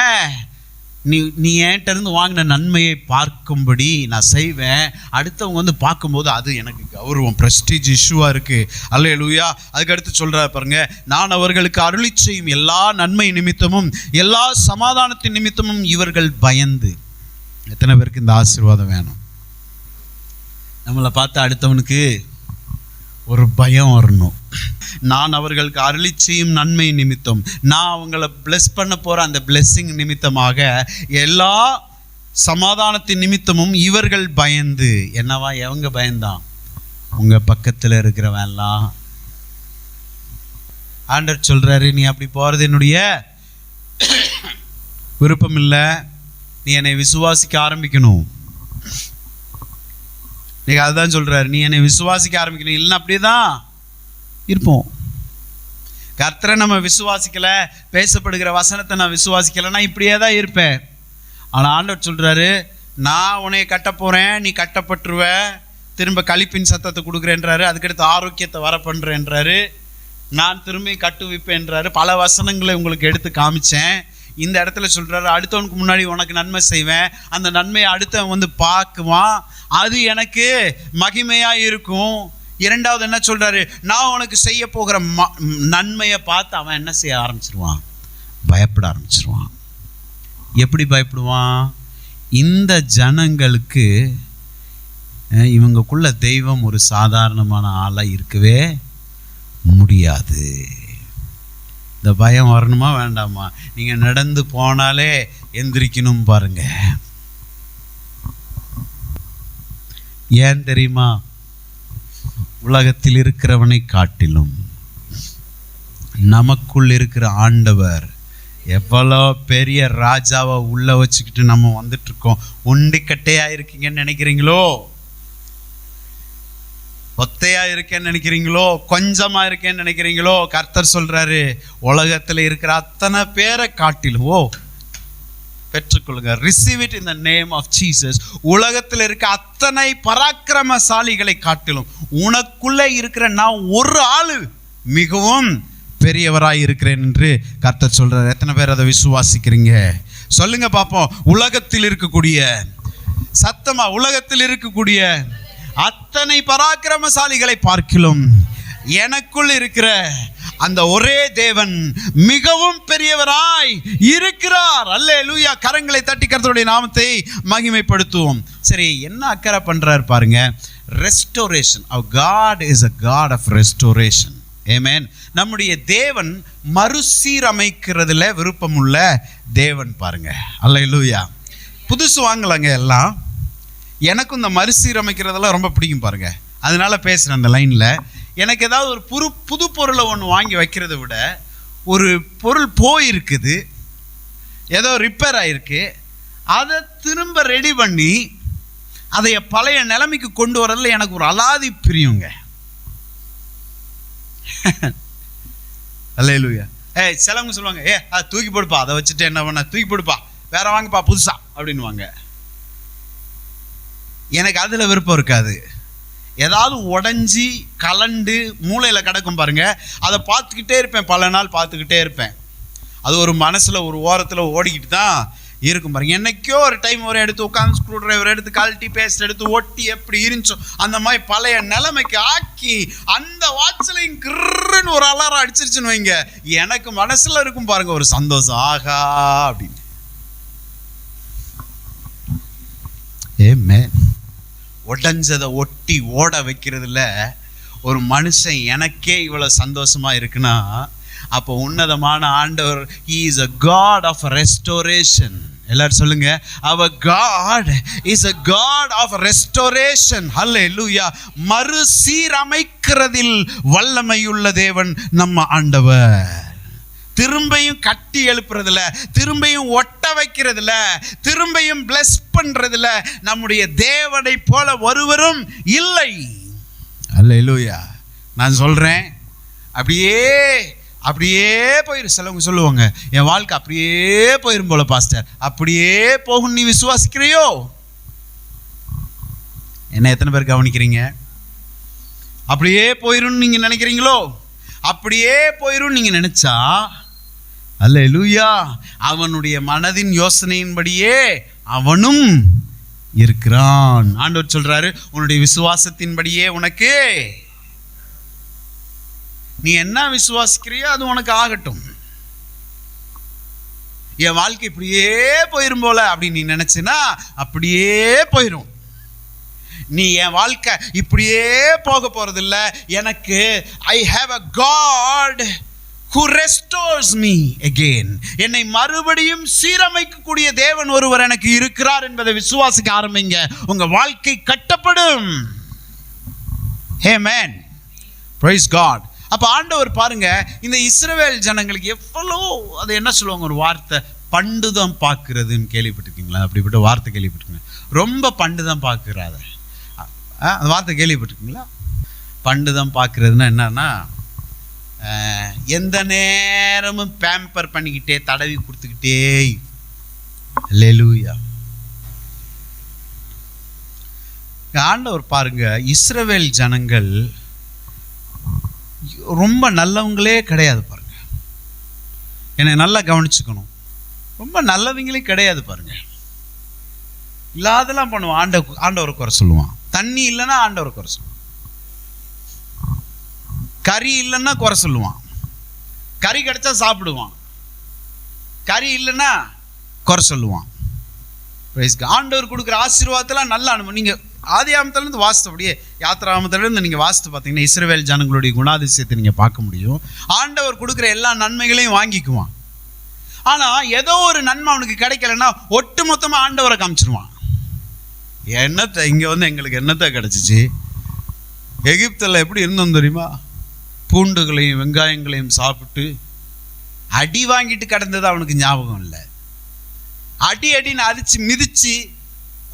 நீ என்கிட்ட இருந்து வாங்கின நன்மையை பார்க்கும்படி நான் செய்வேன். அடுத்தவங்க பார்க்கும்போது அது எனக்கு கௌரவம், பிரஸ்டீஜ் இஷ்யூவா இருக்கு. அல்லேலூயா. அதுக்கு அடுத்து சொல்றாரு பாருங்க, நான் அவர்களுக்கு அருளி செய்யும் எல்லா நன்மை நிமித்தமும் எல்லா சமாதானத்தின் நிமித்தமும் இவர்கள் பயந்து. எத்தனை பேருக்கு இந்த ஆசீர்வாதம் வேணும்? நம்மளை பார்த்து அடுத்தவனுக்கு ஒரு பயம் வரணும். நான் அவர்களுக்கு அருளி செய்யும் நன்மை நிமித்தம், நான் அவங்கள பிளஸ் பண்ண போற அந்த பிளெஸ்ஸிங் நிமித்தமாக எல்லா சமாதானத்தின் நிமித்தமும் இவர்கள் பயந்து. என்னவா? எவங்க பயந்தான்? உங்க பக்கத்தில் இருக்கிறவெல்லாம். ஆண்டவர் சொல்றாரு, நீ அப்படி போறது என்னுடைய விருப்பம் இல்லை. நீ என்னை விசுவாசிக்க ஆரம்பிக்கணும். நீங்க அதுதான் சொல்றாரு, நீ என்னை விசுவாசிக்க ஆரம்பிக்கணும். இல்லைன்னா அப்படியேதான் இருப்போம். கர்த்தரை நம்ம விசுவாசிக்கல, பேசப்படுகிற வசனத்தை நான் விசுவாசிக்கலைன்னா இப்படியே தான் இருப்பேன். ஆனால் ஆண்டவர் சொல்றாரு, நான் உன்னை கட்ட போறேன், நீ கட்டப்பட்டுருவ, திரும்ப களிப்பின் சத்தத்தை கொடுக்குறேன்றாரு, அதுக்கடுத்து ஆரோக்கியத்தை வர பண்ணுறேன்றாரு, நான் திரும்பி கட்டுவிப்பேன்றாரு. பல வசனங்களை உங்களுக்கு எடுத்து காமிச்சேன். இந்த இடத்துல சொல்றாரு, அடுத்தவனுக்கு முன்னாடி உனக்கு நன்மை செய்வேன், அந்த நன்மையை அடுத்தவன் வந்து பார்க்குவான், அது எனக்கு மகிமையா இருக்கும். இரண்டாவது என்ன சொல்றாரு, நான் உனக்கு செய்ய போகிற நன்மையை பார்த்து அவன் என்ன செய்ய ஆரம்பிச்சிருவான்? பயப்பட ஆரம்பிச்சிருவான். எப்படி பயப்படுவான்? இந்த ஜனங்களுக்கு இவங்களுக்குள்ள தெய்வம் ஒரு சாதாரணமான ஆளா இருக்கவே முடியாது. இந்த பயம் வரணுமா வேண்டாமா? நீங்க நடந்து போனாலே எந்திரிக்கணும் பாருங்க. ஏன் தெரியுமா? உலகத்தில் இருக்கிறவனை காட்டிலும் நமக்குள் இருக்கிற ஆண்டவர் எவ்வளோ பெரிய ராஜாவை உள்ள வச்சுக்கிட்டு நம்ம வந்துட்டு இருக்கோம். ஒண்டிக்கட்டையா இருக்கீங்கன்னு நினைக்கிறீங்களோ? ஒத்தையா இருக்கேன்னு நினைக்கிறீங்களோ? கொஞ்சமா இருக்கேன்னு நினைக்கிறீங்களோ? கர்த்தர் சொல்றாரு, உலகத்துல இருக்கிற அத்தனை பேரை காட்டிலும் பெற்றுக்கொள்ளுங்க. Receive it in the name of Jesus. உலகத்தில் இருக்க அத்தனை பராக்கிரமசாலிகளை காட்டிலும் உனக்குள்ள இருக்கிற நான் ஒரு ஆளு மிகவும் பெரியவராய் இருக்கிறேன் என்று கர்த்தர் சொல்றாரு. எத்தனை பேர் அதை விசுவாசிக்கிறீங்க? சொல்லுங்க பாப்போம். உலகத்தில் இருக்கக்கூடிய சத்தமா, உலகத்தில் இருக்கக்கூடிய அத்தனை பராக்கிரமசாலிகளை பார்க்கிலும் எனக்குள் இருக்கிற அந்த ஒரே தேவன் மிகவும் பெரியவராய் இருக்கிறார். அல்லேலூயா. கரங்களை தட்டி கர்த்தருடைய நாமத்தை மகிமைப்படுத்துவோம். சரி, என்ன அக்கறை பண்றாரு பாருங்க. Restoration. Our God is a God of restoration. Amen. நம்முடைய தேவன் மறுசீரமைக்கிறதுல விருப்பமுள்ள தேவன் பாருங்க. அல்லேலூயா. புதுசு வாங்கலாங்க எல்லாம். எனக்கும் இந்த மறுசீரமைக்கிறதெல்லாம் ரொம்ப பிடிக்கும் பாருங்க. அதனால பேசுகிறேன் அந்த லைனில். எனக்கு ஏதாவது ஒரு புது பொருளை ஒன்று வாங்கி வைக்கிறத விட, ஒரு பொருள் போயிருக்குது, ஏதோ ரிப்பேர் ஆகிருக்கு, அதை திரும்ப ரெடி பண்ணி அதை பழைய நிலைமைக்கு கொண்டு வரதில் எனக்கு ஒரு அலாதி பிரியுங்க. அல்லேலூயா. சிலவங்க சொல்லுவாங்க, அதை தூக்கி போடுப்பா, அதை வச்சுட்டு என்ன பண்ண, தூக்கி போடுப்பா, வேற வாங்கப்பா புதுசா அப்படின்வாங்க. எனக்கு அதில் விருப்பம் இருக்காது. ஏதாவது உடஞ்சி கலண்டு மூளையில் கிடக்கும் பாருங்க, அதை பார்த்துக்கிட்டே இருப்பேன், பல நாள் பார்த்துக்கிட்டே இருப்பேன். அது ஒரு மனசில் ஒரு ஓரத்தில் ஓடிக்கிட்டு தான் இருக்கும் பாருங்க. என்னைக்கோ ஒரு டைம் ஒரு எடுத்து உட்காந்து ஸ்க்ரூ டிரைவர் எடுத்து கழட்டி பேஸ்ட் எடுத்து ஒட்டி எப்படி இருந்துச்சோ அந்த மாதிரி பழைய நிலைமைக்கு ஆக்கி அந்த வாட்சிலையும் கிருன்னு ஒரு அலாரம் அடிச்சிருச்சுன்னு வைங்க, எனக்கு மனசில் இருக்கும் பாருங்க ஒரு சந்தோஷம், ஆகா அப்படின்னு. உடஞ்சதை ஒட்டி ஓட வைக்கிறதுல ஒரு மனுஷன் எனக்கே இவ்வளவு சந்தோஷமா இருக்குன்னா, அப்போ உன்னதமான ஆண்டவர், he is a God of restoration. எல்லாரும் சொல்லுங்க, our God is a God of restoration. Hallelujah. மறுசீரமைக்கிறதில் வல்லமையுள்ள தேவன் நம்ம ஆண்டவர். திரும்பியும் கட்டி எழுப்புறதுல, திரும்பியும் ஒட்ட வைக்கிறதுல, திரும்பியும் பிளஸ் பண்றதுல நம்முடைய தேவனை போல ஒருவரும் இல்லை. அல்லேலூயா. நான் சொல்றேன், அப்படியே போயிடும். சிலவங்க சொல்லுவாங்க, என் வாழ்க்கை அப்படியே போயிரும் போல பாஸ்டர். அப்படியே போகும் நீ விசுவாசிக்கிறியோ? என்ன எத்தனை பேர் கவனிக்கிறீங்க? அப்படியே போயிரும் நீங்க நினைக்கிறீங்களோ? அப்படியே போயிரும் நீங்க நினைச்சா, அல்லேலூயா, அவனுடைய மனதின் யோசனையின்படியே அவனும் இருக்கிறான். ஆண்டவர் சொல்றாரு, உன்னுடைய விசுவாசத்தின்படியே உனக்கு, நீ என்ன விசுவாசிக்கிறியோ அது உனக்கு ஆகட்டும். என் வாழ்க்கை இப்படியே போயிரும் போல அப்படின்னு நீ நினைச்சினா அப்படியே போயிரும். நீ என் வாழ்க்கை இப்படியே போக போறதில்ல, எனக்கு I have a God who restores me again. என்னை மறுபடியும் சீரமைக்கக்கூடிய தேவன் ஒருவர் எனக்கு இருக்கிறார் என்பதை விசுவாசிக்க ஆரம்பிங்க. உங்க வாழ்க்கை கட்டப்படும். Amen. Praise God. அப்ப ஆண்டவர் பாருங்க, இந்த இஸ்ரவேல் ஜனங்களுக்கு எவ்வளோ, அது என்ன சொல்லுவாங்க, ஒரு வார்த்தை, பண்டுதான் பார்க்கிறதுன்னு கேள்விப்பட்டிருக்கீங்களா? அப்படிப்பட்ட வார்த்தை கேள்விப்பட்டிருக்கீங்க? ரொம்ப பண்டுதான் பார்க்கிறாத அந்த வார்த்தை கேள்விப்பட்டிருக்கீங்களா? பண்டுதான் பார்க்கிறதுன்னா என்னன்னா, எந்த நேரமும் பேம்பர் பண்ணிக்கிட்டே தடவி கொடுத்துக்கிட்டே. அல்லேலூயா. ஆண்டவர் பாருங்க, இஸ்ரவேல் ஜனங்கள் ரொம்ப நல்லவங்களே கிடையாது பாருங்க. என்னை நல்லா கவனிச்சுக்கணும். ரொம்ப நல்லவங்களே கிடையாது பாருங்க. இல்லாதெல்லாம் பண்ணுவான். ஆண்டவரை குறை சொல்லுவான். தண்ணி இல்லைன்னா ஆண்டவரை குறை சொல்லுவான். கறி இல்லைன்னா குறை சொல்லுவான். கறி கிடைச்சா சாப்பிடுவான். கறி இல்லைன்னா குறை சொல்லுவான். ஆண்டவர் கொடுக்குற ஆசீர்வாதத்தெல்லாம் நல்ல அனுபவம். நீங்கள் ஆதியாகமத்திலேருந்து வாஸ்து, அப்படியே யாத்திராகமத்திலேருந்து நீங்கள் வாஸ்து பார்த்தீங்கன்னா இஸ்ரவேல் ஜனங்களுடைய குணாதிசயத்தை நீங்கள் பார்க்க முடியும். ஆண்டவர் கொடுக்குற எல்லா நன்மைகளையும் வாங்கிக்குவான். ஆனால் ஏதோ ஒரு நன்மை அவனுக்கு கிடைக்கலன்னா ஒட்டு மொத்தமாக ஆண்டவரை காமிச்சிருவான். என்னத்தை இங்கே வந்து எங்களுக்கு என்னத்தை கிடச்சிச்சு? எகிப்தில் எப்படி இருந்தோம் தெரியுமா? பூண்டுகளையும் வெங்காயங்களையும் சாப்பிட்டு அடி வாங்கிட்டு கிடந்தது அவனுக்கு ஞாபகம் இல்லை. அடின்னு அடிச்சு மிதிச்சு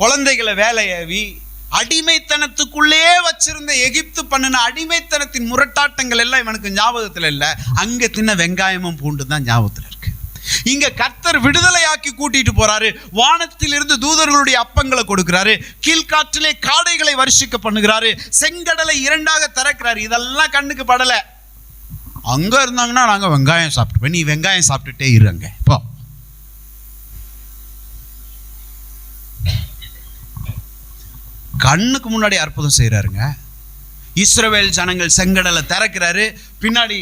குழந்தைகளை வேலையாவி அடிமைத்தனத்துக்குள்ளே வச்சிருந்த எகிப்து பண்ணின அடிமைத்தனத்தின் முரட்டாட்டங்கள் எல்லாம் இவனுக்கு ஞாபகத்தில் இல்லை. அங்கே தின்ன வெங்காயமும் பூண்டு தான் ஞாபகத்தில் இருக்கு. இங்க கர்த்தர் விடுதலையாக்கி கூட்டிட்டு போறாரு. வானத்திலிருந்து தூதர்களுடைய அப்பங்களை கொடுக்கிறாரு. கீழ்காற்றிலே காடைகளை வருஷிக்க பண்ணுகிறாரு. செங்கடலை இரண்டாக திறக்கிறாரு. இதெல்லாம் கண்ணுக்கு படல. அங்க இருந்தாங்கன்னா நாங்க வெங்காயம் சாப்பிட்டுப்போம். நீ வெங்காயம் சாப்பிட்டுட்டே இருங்க. இப்போ கண்ணுக்கு முன்னாடி அற்புதம் செய்யறாருங்க. இஸ்ரவேல் ஜனங்கள் செங்கடலை திறக்கிறாரு. பின்னாடி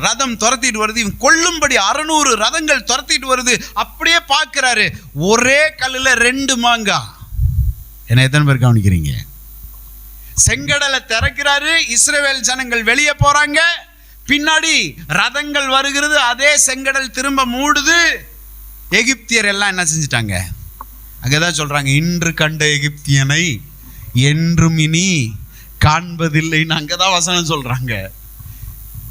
ரதம் துரத்திட்டு வருது. இவன் கொல்லும்படி 600 ரதங்கள் துரத்திட்டு வருது. அப்படியே பார்க்கிறாரு. ஒரே கல்லுல 2 மாங்காய். என்ன எத்தனை பேர் கவனிக்கிறீங்க? செங்கடலை திறக்கிறாரு. இஸ்ரவேல் ஜனங்கள் வெளியே போறாங்க. பின்னாடி ரதங்கள் வருகிறது. அதே செங்கடல் திரும்ப மூடுது. எகிப்தியர் எல்லாம் என்ன செஞ்சிட்டாங்க? அங்கதான் சொல்றாங்க, இன்று கண்ட எகிப்தியனை என்றும் இனி காண்பதில்லைன்னு அங்கதான் வசனம் சொல்றாங்க.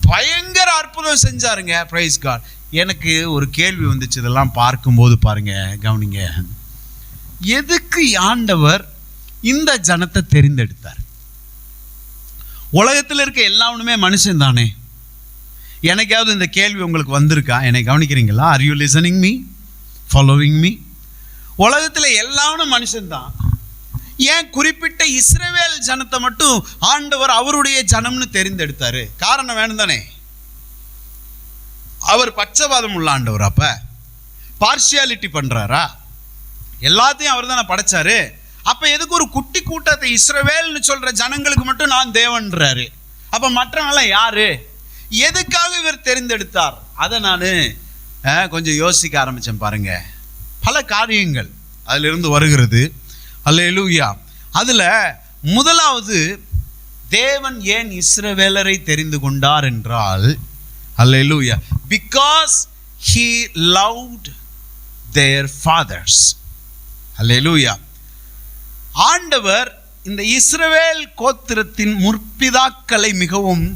பயங்கர அற்புதம் செஞ்சாருங்க. Price God. எனக்கு ஒரு கேள்வி வந்துச்சு இதெல்லாம் பார்க்கும்போது. பாருங்க, கவனிங்க, எதுக்கு ஆண்டவர் இந்த ஜனத்தை தெரிந்தெடுத்தார்? உலகத்தில் இருக்க எல்லாமே மனுஷன் தானே. எனக்காவது இந்த கேள்வி உங்களுக்கு வந்திருக்கா? என்னை கவனிக்கிறீங்களா? Are you listening me, following me? உலகத்தில் எல்லாரும் மனுஷன்தான். ஏன் குறிப்பிட்ட இஸ்ரவேல் ஜனத்தை மட்டும் ஆண்டவர் அவருடைய ஜனம்னு தெரிந்தெடுத்தாரு? காரணம் வேணும் தானே. அவர் பட்சபாதம் உள்ள ஆண்டவர். அப்ப பார்ஷியாலிட்டி பண்றாரா? எல்லாத்தையும் அவர் தானே படைச்சாரு. அப்ப எதுக்கு ஒரு குட்டி கூட்டத்தை இஸ்ரவேல்னு சொல்ற ஜனங்களுக்கு மட்டும் நான் தேவன்றாரு? அப்ப மற்றவங்களாம் யாரு? எதுக்காக இவர் தெரிந்தெடுத்தார்? அதை நான் கொஞ்சம் யோசிக்க ஆரம்பிச்சேன். பாருங்க, பல காரியங்கள் அதிலிருந்து வருகிறது. அல்லேலூயா. அதுல முதலாவது, தேவன் ஏன் இஸ்ரவேலரை தெரிந்து கொண்டார் என்றால், அல்லேலூயா, because he loved their fathers. அல்லேலூயா. ஆண்டவர் இந்த இஸ்ரவேல் கோத்திரத்தின் முற்பிதாக்களை மிகவும்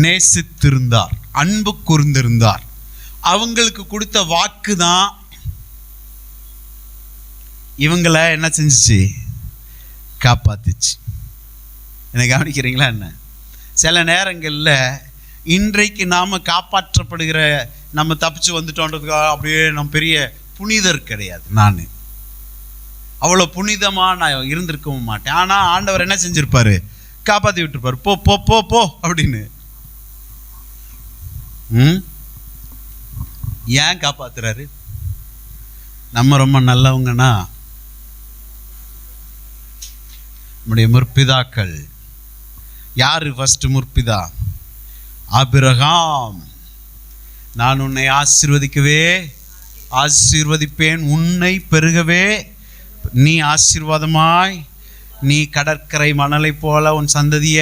நேசித்திருந்தார், அன்பு கூர்ந்திருந்தார். அவங்களுக்கு கொடுத்த வாக்கு தான் இவங்களை என்ன செஞ்சிச்சு? காப்பாத்துச்சு. என்ன கவனிக்கிறீங்களா? என்ன சில நேரங்களில் இன்றைக்கு நாம் காப்பாற்றப்படுகிற, நம்ம தப்பிச்சு வந்துட்டோன்றதுக்காக அப்படியே நம்ம பெரிய புனிதர் கிடையாது. நான் அவ்வளோ புனிதமாக நான் இருந்திருக்கவும் மாட்டேன். ஆனால் ஆண்டவர் என்ன செஞ்சிருப்பாரு? காப்பாற்றி விட்டுருப்பாரு. போ போ போ போ அப்படின்னு. ஏன் காப்பாத்துறாரு? நம்ம ரொம்ப நல்லவங்கன்னா, நம்முடைய முற்பிதாக்கள் யாரு? ஃபர்ஸ்ட் முற்பிதா ஆபிரகாம். நான் உன்னை ஆசீர்வதிப்பேன், உன்னை பெருகவே நீ ஆசீர்வாதமாய், நீ கடற்கரை மணலை போல உன் சந்ததிய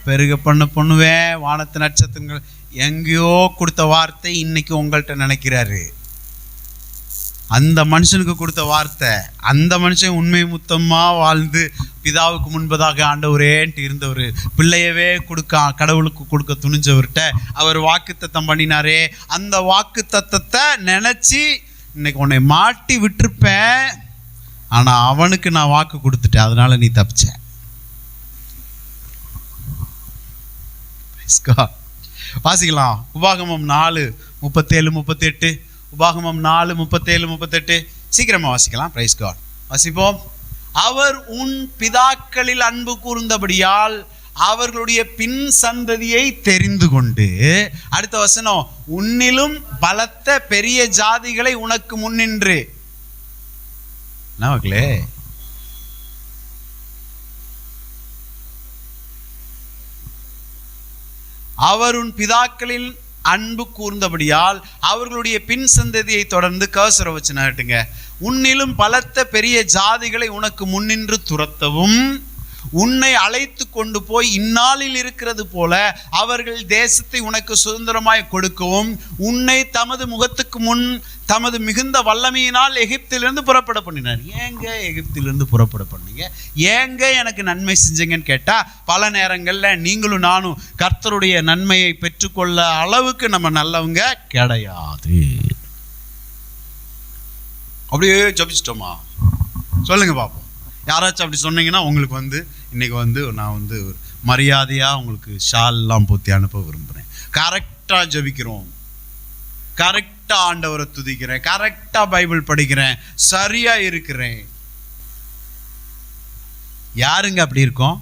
பெருக பண்ணுவேன், வானத்து நட்சத்திரங்கள். எங்கேயோ கொடுத்த வார்த்தை இன்னைக்கு உங்கள்கிட்ட நினைக்கிறாரு. அந்த மனுஷனுக்கு கொடுத்த வார்த்தை, அந்த மனுஷன் உண்மை முத்தமா வாழ்ந்து பிதாவுக்கு முன்பதாக ஆண்டவரேன்ட்டு இருந்தவர், பிள்ளையவே கடவுளுக்கு கொடுக்க துணிஞ்சவர்கிட்ட அவர் வாக்குத்தத்தம் பண்ணினாரே, அந்த வாக்குத்தத்தத்தை நினைச்சு இன்னைக்கு உன்னை மாட்டி விட்டுருப்பேன், ஆனா அவனுக்கு நான் வாக்கு கொடுத்துட்டேன், அதனால நீ தப்பிச்ச. வாசிக்கலாம். உபாகமம் 4:37-38. உபாகமம் 4:37-38. சீக்கிரமா வாசிக்கலாம். Praise God. வாசிப்போம். அவர் உன் பிதாக்களில் அன்பு கூர்ந்தபடியால் அவர்களுடைய பின் சந்ததியை தெரிந்து கொண்டு, அடுத்த வசனம், உன்னிலும் பலத்த பெரிய ஜாதிகளை உனக்கு முன்னின்று. நமக்களே அவர் உன் பிதாக்களில் அன்பு கூர்ந்தபடியால் அவர்களுடைய பின் சந்ததியை தொடர்ந்து கர்சரை வச்சு நாட்டுங்க. உன்னிலும் பலத்த பெரிய ஜாதிகளை உனக்கு முன்னின்று துரத்தவும், உன்னை அழைத்து கொண்டு போய் இந்நாளில் இருக்கிறது போல அவர்கள் தேசத்தை உனக்கு சுதந்திரமாய் கொடுக்கவும், உன்னை தமது முகத்துக்கு முன் தமது மிகுந்த வல்லமையினால் எகிப்திலிருந்து புறப்பட பண்ணினார். ஏங்க எகிப்திலிருந்து புறப்பட பண்ணீங்க? ஏங்க எனக்கு நன்மை செஞ்சீங்கன்னு கேட்டா, பல நேரங்களில் நீங்களும் நானும் கர்த்தருடைய நன்மையை பெற்றுக்கொள்ள அளவுக்கு நம்ம நல்லவங்க கிடையாது. அப்படியே ஜபிச்சிட்டோமா? சொல்லுங்க பாப்போம். யாராச்சும் அப்படி சொன்னீங்கன்னா உங்களுக்கு இன்னைக்கு நான் ஒரு மரியாதையாக உங்களுக்கு ஷால்லாம் போத்தி அனுப்ப விரும்புகிறேன். கரெக்டாக ஜபிக்கிறோம், கரெக்டாக ஆண்டவரை துதிக்கிறேன், கரெக்டாக பைபிள் படிக்கிறேன், சரியா இருக்கிறேன். யாருங்க அப்படி இருக்கோம்?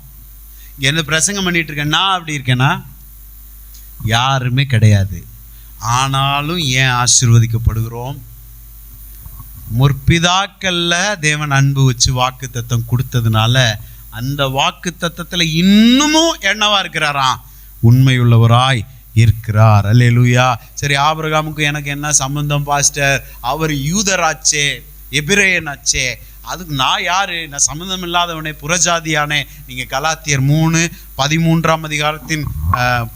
என்ன பிரசங்கம் பண்ணிட்டு இருக்கேன் நான் அப்படி இருக்கேனா? யாருமே கிடையாது. ஆனாலும் ஏன் ஆசீர்வதிக்கப்படுகிறோம்? முற்பிதாக்கள்ல தேவன் அன்பு வச்சு வாக்கு தத்தம் கொடுத்ததுனால அந்த வாக்கு தத்தத்துல இன்னமும் என்னவா இருக்கிறாராம்? உண்மையுள்ளவராய் இருக்கிறார். அல்லேலூயா. சரி, ஆபிரகாமுக்கு எனக்கு என்ன சம்பந்தம் பாஸ்டர்? அவர் யூதராச்சே, எபிரேயனாச்சே, அதுக்கு நான் யாரு? நான் சம்பந்தம் இல்லாதவனே, புறஜாதியானே. நீங்க கலாத்தியர் 3:13 அதிகாரத்தின்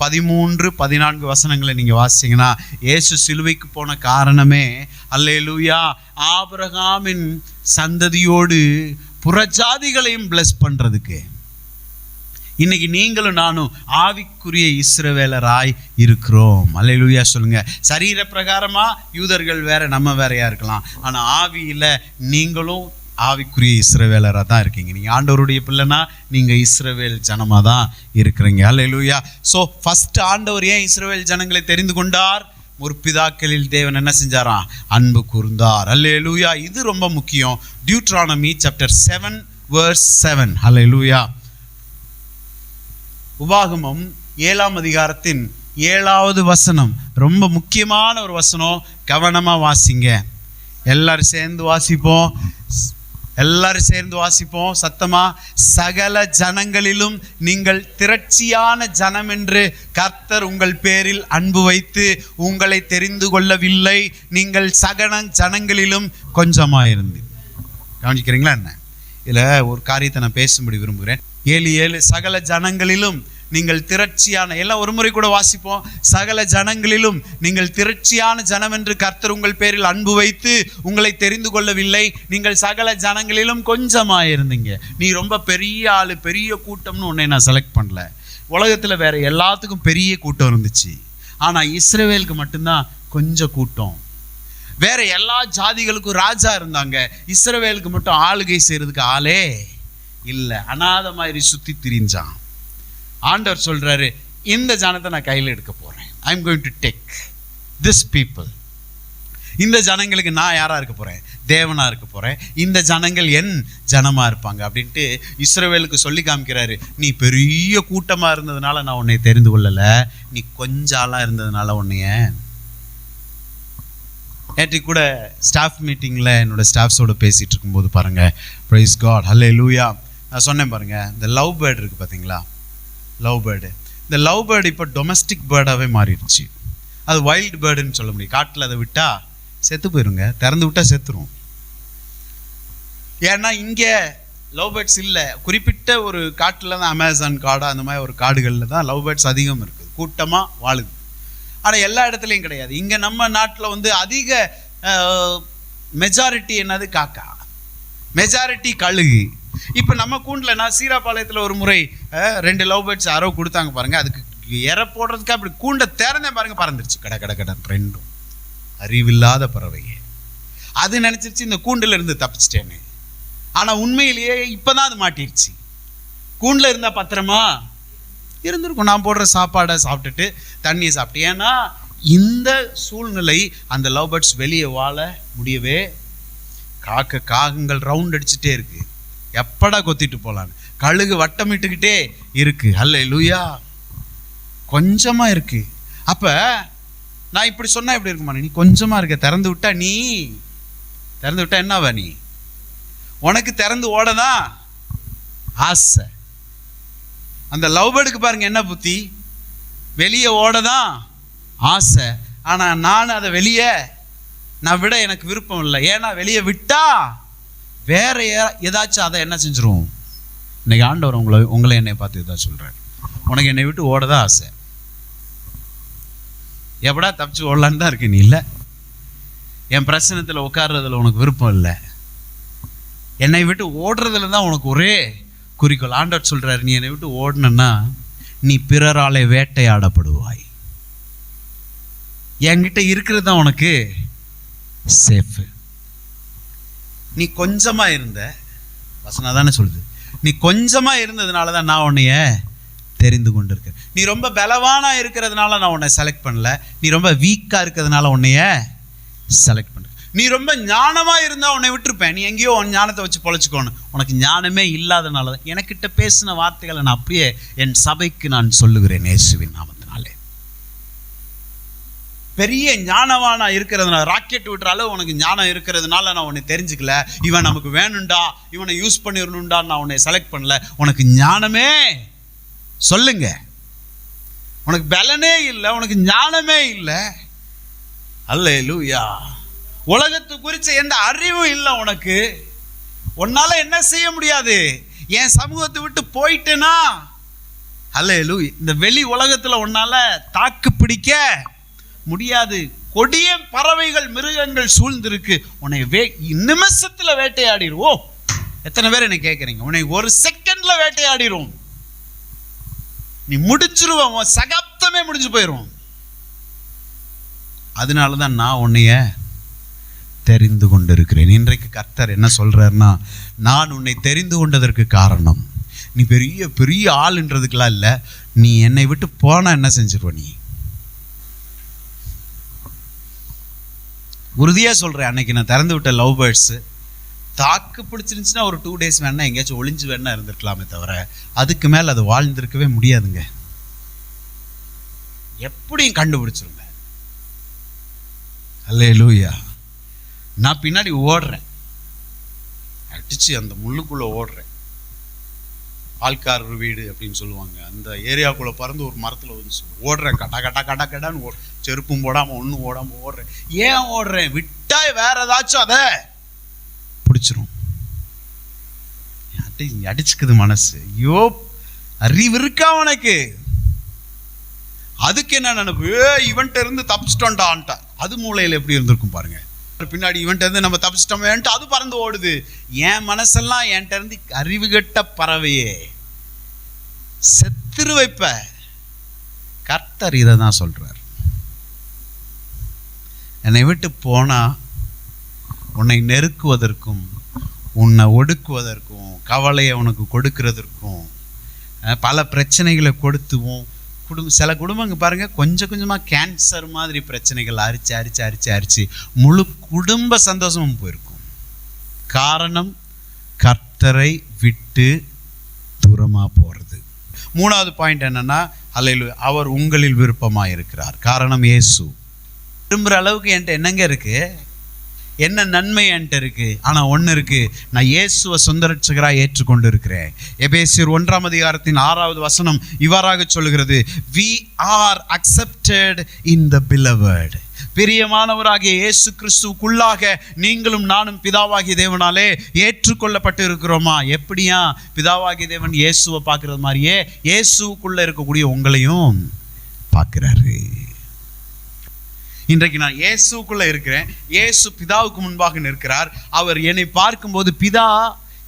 13-14 வசனங்களை நீங்க வாசிச்சீங்கன்னா, இயேசு சிலுவைக்கு போன காரணமே அல்லேலூயா ஆபிரகாமின் சந்ததியோடு புறஜாதிகளையும் பிளஸ் பண்றதுக்கு. இன்னைக்கு நீங்களும் நானும் ஆவிக்குரிய இஸ்ரவேலராய் இருக்கிறோம். அல்லேலூயா சொல்லுங்க. சரீர பிரகாரமா யூதர்கள் வேற, நம்ம வேறையா இருக்கலாம். ஆனா ஆவியில நீங்களும் ஆவிக்குரிய இஸ்ரவேலராக தான் இருக்கீங்க. நீங்கள் ஆண்டவருடைய பிள்ளைனா நீங்கள் இஸ்ரவேல் ஜனமாக தான் இருக்கிறீங்க. அல்லேலூயா. ஸோ ஃபர்ஸ்ட் ஆண்டவர் ஏன் இஸ்ரவேல் ஜனங்களை தெரிந்து கொண்டார்? முற்பிதாக்களில் தேவன் என்ன செஞ்சாராம்? அன்பு கூர்ந்தார். அல்லேலூயா. இது ரொம்ப முக்கியம். Deuteronomy chapter 7:7. அல்லேலூயா. உபாகமம் 7 அதிகாரத்தின் 7வது வசனம் ரொம்ப முக்கியமான ஒரு வசனம். கவனமாக வாசிங்க. எல்லாரும் சேர்ந்து வாசிப்போம் சத்தமா. சகல ஜனங்களிலும் நீங்கள் திரட்சியான ஜனம் என்று கர்த்தர் உங்கள் பேரில் அன்பு வைத்து உங்களை தெரிந்து கொள்ளவில்லை. நீங்கள் சகல ஜனங்களிலும் கொஞ்சமாயிருந்து. கவனிக்கிறீங்களா என்ன? இதில் ஒரு காரியத்தை நான் பேசும்படி விரும்புகிறேன். 7:7 சகல ஜனங்களிலும் நீங்கள் திரட்சியான, எல்லாம் ஒரு முறை கூட வாசிப்போம். சகல ஜனங்களிலும் நீங்கள் திரட்சியான ஜனம் என்று கர்த்தர் உங்கள் பேரில் அன்பு வைத்து உங்களை தெரிந்து கொள்ளவில்லை. நீங்கள் சகல ஜனங்களிலும் கொஞ்சமாயிருந்தீங்க. நீ ரொம்ப பெரிய ஆளு, பெரிய கூட்டம்னு உன்னை நான் செலக்ட் பண்ணல. உலகத்தில் வேற எல்லாத்துக்கும் பெரிய கூட்டம் இருந்துச்சு. ஆனால் இஸ்ரவேலுக்கு மட்டும்தான் கொஞ்சம் கூட்டம். வேற எல்லா ஜாதிகளுக்கும் ராஜா இருந்தாங்க. இஸ்ரவேலுக்கு மட்டும் ஆளுகை செய்யறதுக்கு ஆளே இல்லை. அநாத மாதிரி சுத்தி திரிஞ்சான். ஆண்டவர் சொல்றாரு, இந்த ஜனத்தை நான் கையில் எடுக்க போறேன். I am going to take this people. இந்த ஜனங்களுக்கு நான் யாரா இருக்க போறேன்? தேவனா இருக்க போறேன். இந்த ஜனங்கள் என் ஜனமா இருப்பாங்க அப்படின்ட்டு இஸ்ரவேலுக்கு சொல்லி காமிக்கிறாரு. நீ பெரிய கூட்டமா இருந்ததுனால நான் உன்னை தெரிந்து கொள்ளல, நீ கொஞ்சம் ஆளா இருந்ததுனால உன்னைய. நேற்று கூட ஸ்டாஃப் மீட்டிங்ல என்னோட ஸ்டாஃப்ஸோட பேசிட்டு இருக்கும்போது பாருங்க, பிரைஸ் காட், ஹல்லேலூயா, நான் சொன்னேன் பாருங்க, இந்த லவ் பேர்டு இருக்கு பார்த்தீங்களா, லவ் பேர்டு. இந்த லவ் பேர்டு இப்போ டொமஸ்டிக் பேர்டாகவே மாறிடுச்சு. அது வைல்டு பேர்டுன்னு சொல்ல முடியும். காட்டில் அதை விட்டா செத்து போயிருங்க, திறந்து விட்டா செத்துரும். ஏன்னா இங்கே லவ் பேர்ட்ஸ் இல்லை. குறிப்பிட்ட ஒரு காட்டில் தான், அமேசான் காடா அந்த மாதிரி ஒரு காடுகளில் தான் லவ் பேர்ட்ஸ் அதிகம் இருக்குது, கூட்டமாக வாழுது. ஆனால் எல்லா இடத்துலையும் கிடையாது. இங்கே நம்ம நாட்டில் வந்து அதிக மெஜாரிட்டி என்னது காக்கா, மெஜாரிட்டி கழுகு. இப்போ நம்ம கூண்டில் நான் சீராபாளையத்தில் ஒரு முறை 2 லவ் பேர்ட்ஸ் யாரோ கொடுத்தாங்க பாருங்கள். அதுக்கு இற போடுறதுக்கு அப்படி கூண்டை திறந்தேன் பாருங்கள், பறந்துருச்சு கட கட கடன். 2 அறிவில்லாத பறவையே. அது நினச்சிருச்சு இந்த கூண்டில் இருந்து தப்பிச்சிட்டேன்னு. ஆனால் உண்மையிலேயே இப்போ தான் அது மாட்டிருச்சு. கூண்டில் இருந்தால் பத்திரமா இருந்திருக்கும். நான் போடுற சாப்பாடை சாப்பிட்டுட்டு தண்ணியை சாப்பிட்டு. ஏன்னா இந்த சூழ்நிலை அந்த லவ் பேர்ட்ஸ் வெளியே வாழ முடியவே, காகங்கள் ரவுண்ட் அடிச்சுட்டே இருக்கு, எப்படா கொத்திட்டு போலான்னு. கழுகு வட்டமிட்டுக்கிட்டே இருக்கு. ஹல்லேலூயா. கொஞ்சமா இருக்கு. அப்ப நான் இப்படி சொன்னா எப்படி இருக்குமா? நீ கொஞ்சமா இருக்க, திறந்து விட்டா என்னவா? நீ உனக்கு திறந்து ஓடதான் ஆசை. அந்த லவ் பேர்டுக்கு பாருங்க என்ன புத்தி, வெளியே ஓடதான் ஆசை. ஆனா நான் அதை வெளியே விட எனக்கு விருப்பம் இல்லை. ஏன்னா வெளியே விட்டா வேற ஏதாச்சும் அதை என்ன செஞ்சிரும். இன்னைக்கு ஆண்டவர் உங்களை என்னை பார்த்து இதான் சொல்றாரு, உனக்கு என்னை விட்டு ஓடதான் ஆசை, எப்படா தப்பிச்சு ஓடலான்னு தான் இருக்கு. நீ இல்லை, என் பிரச்சனத்தில் உட்கார்றதுல உனக்கு விருப்பம் இல்லை, என்னை விட்டு ஓடுறதுல தான் உனக்கு ஒரே குறிக்கோள். ஆண்டவர் சொல்றாரு, நீ என்னை விட்டு ஓடணுன்னா நீ பிறராலே வேட்டையாடப்படுவாய். என்கிட்ட இருக்கிறது தான் உனக்கு சேஃப். நீ கொஞ்சமா இருந்த வசனம் தானே சொல்லுது, நீ கொஞ்சமா இருந்ததுனால தான் நான் உன்னைய தெரிந்து கொண்டு இருக்கேன். நீ ரொம்ப பலவானா இருக்கிறதுனால நான் உன்னை செலக்ட் பண்ணல, நீ ரொம்ப வீக்கா இருக்கிறதுனால உன்னைய செலக்ட் பண்ண. நீ ரொம்ப ஞானமா இருந்தா உன்னை விட்டுருப்பேன், நீ எங்கேயோ உன் ஞானத்தை வச்சு பொழைச்சுக்கோணும். உனக்கு ஞானமே இல்லாதனால தான் எனக்கிட்ட பேசின வார்த்தைகளை நான் அப்படியே என் சபைக்கு நான் சொல்லுகிறேன் இயேசுவின் நாமத்தினாலே. பெரிய ஞானவானா இருக்கிறதுனால, ராக்கெட் விட்டுற அளவு உனக்கு ஞானம் இருக்கிறதுனால நான் உன்னை தெரிஞ்சுக்கல. இவன் நமக்கு வேணும்டா, இவனை யூஸ் பண்ணிடணும்டா நான் உன்னை செலக்ட் பண்ணல. உனக்கு ஞானமே சொல்லுங்க, உனக்கு பலனே இல்லை, உனக்கு ஞானமே இல்லை. அல்லேலூயா. உலகத்து குறிச்ச எந்த அறிவும் இல்லை உனக்கு. உன்னால என்ன செய்ய முடியாது, என் சமூகத்தை விட்டு போயிட்டேனா அல்லேலூயா, இந்த வெளி உலகத்துல உன்னால தாக்கு பிடிக்க முடியாது. கொடிய பறவைகள் மிருகங்கள் சூழ்ந்திருக்கு, உன்னை நிமிஷத்துல வேட்டையாடிடுவோம். எத்தனை பேர் என்ன கேட்குறீங்க? உன்னை ஒரு செகண்ட்ல வேட்டையாடிடும், நீ முடிச்சிருவோம், சகாப்தமே முடிஞ்சு போயிடும். அதனாலதான் நான் உன்னைய தெரிந்து கொண்டிருக்கிறேன். இன்றைக்கு கர்த்தர் என்ன சொல்றாருன்னா, நான் உன்னை தெரிந்து கொண்டதற்கு காரணம் நீ பெரிய பெரிய ஆளுன்றதுக்கெல்லாம் இல்லை, நீ என்னை விட்டு போனா என்ன செஞ்சிருவ. நீ உறுதியா சொல்றேன், அன்னைக்கு நான் திறந்து விட்ட லவ் பேர்ட்ஸ் தாக்கு பிடிச்சிருந்துச்சுன்னா ஒரு 2 days வேணா எங்கேயாச்சும் ஒளிஞ்சு வேணா இருந்திருக்கலாமே தவிர அதுக்கு மேல அது வாழ்ந்திருக்கவே முடியாதுங்க. எப்படியும் கண்டுபிடிச்சிருங்க. அல்லேலூயா. நான் பின்னாடி ஓடுறேன், அடிச்சு அந்த முள்ளுக்குள்ள ஓடுறேன். ஆள்காரர் வீடு அப்படின்னு சொல்லுவாங்க, அந்த ஏரியாக்குள்ள பறந்து ஒரு மரத்துல வந்து ஓடுறேன், கடா கடா கடா கடான்னு செருப்பும் போடாம ஒன்றும் ஓடாம ஓடுறேன். ஏன் ஓடுறேன்? விட்டா வேற ஏதாச்சும் அதை பிடிச்சிரும். அடிச்சுக்குது மனசு. ஐயோ, அறிவு இருக்கா உனக்கு? அதுக்கு என்ன நினைப்பு, இவன்ட்ட இருந்து தப்பிச்சிட்டோன்டான்ட்டா. அது மூளையில எப்படி இருந்திருக்கும் பாருங்க. பின்னாடி இவன்ட்ட இருந்து நம்ம தப்பிச்சிட்டோமேன்ட்டு அது பறந்து ஓடுது. என் மனசெல்லாம் என்கிட்ட இருந்து அறிவு கெட்ட பறவையே, செத்துரு வைப்ப. கர்த்தர் இதை தான் சொல்றார். என்னை விட்டு போனா உன்னை நெருக்குவதற்கும் உன்னை ஒடுக்குவதற்கும் கவலையை உனக்கு கொடுக்கிறதற்கும் பல பிரச்சனைகளை கொடுத்துவோம். சில குடும்பங்க பாருங்க, கொஞ்சம் கொஞ்சமாக கேன்சர் மாதிரி பிரச்சனைகள் அரிச்சு அரிச்சு அரிச்சு அரிச்சு முழு குடும்ப சந்தோஷமும் போயிருக்கும். காரணம் கர்த்தரை விட்டு தூரமாக போகிறது. 3வது பாயிண்ட் என்னன்னா, அல்லேலூயா, அவர் உங்களில் விருப்பமாக இருக்கிறார். காரணம் இயேசு. விரும்புகிற அளவுக்கு என்கிட்ட என்னங்க இருக்கு, என்ன நன்மை என்கிட்ட இருக்கு? ஆனால் ஒன்று இருக்கு, நான் இயேசுவை சொந்த ரட்சகராக ஏற்றுக்கொண்டு இருக்கிறேன். எபேசியர் 1ஆம் அதிகாரத்தின் 6வது வசனம் இவ்வாறாக சொல்லுகிறது, we are accepted in the beloved. பிரியமானவராகிய இயேசு கிறிஸ்துவுக்குள்ளாக நீங்களும் நானும் பிதாவாகிய தேவனாலே ஏற்றுக்கொள்ளப்பட்டு இருக்கிறோமா? எப்படியா? பிதாவாகிய தேவன் இயேசுவை பார்க்கறது மாதிரியே இயேசுக்குள்ள இருக்கக்கூடிய உங்களையும் பார்க்கிறாரு. இன்றைக்கு நான் இயேசுக்குள்ள இருக்கிறேன், இயேசு பிதாவுக்கு முன்பாக நிற்கிறார். அவர் என்னை பார்க்கும்போது பிதா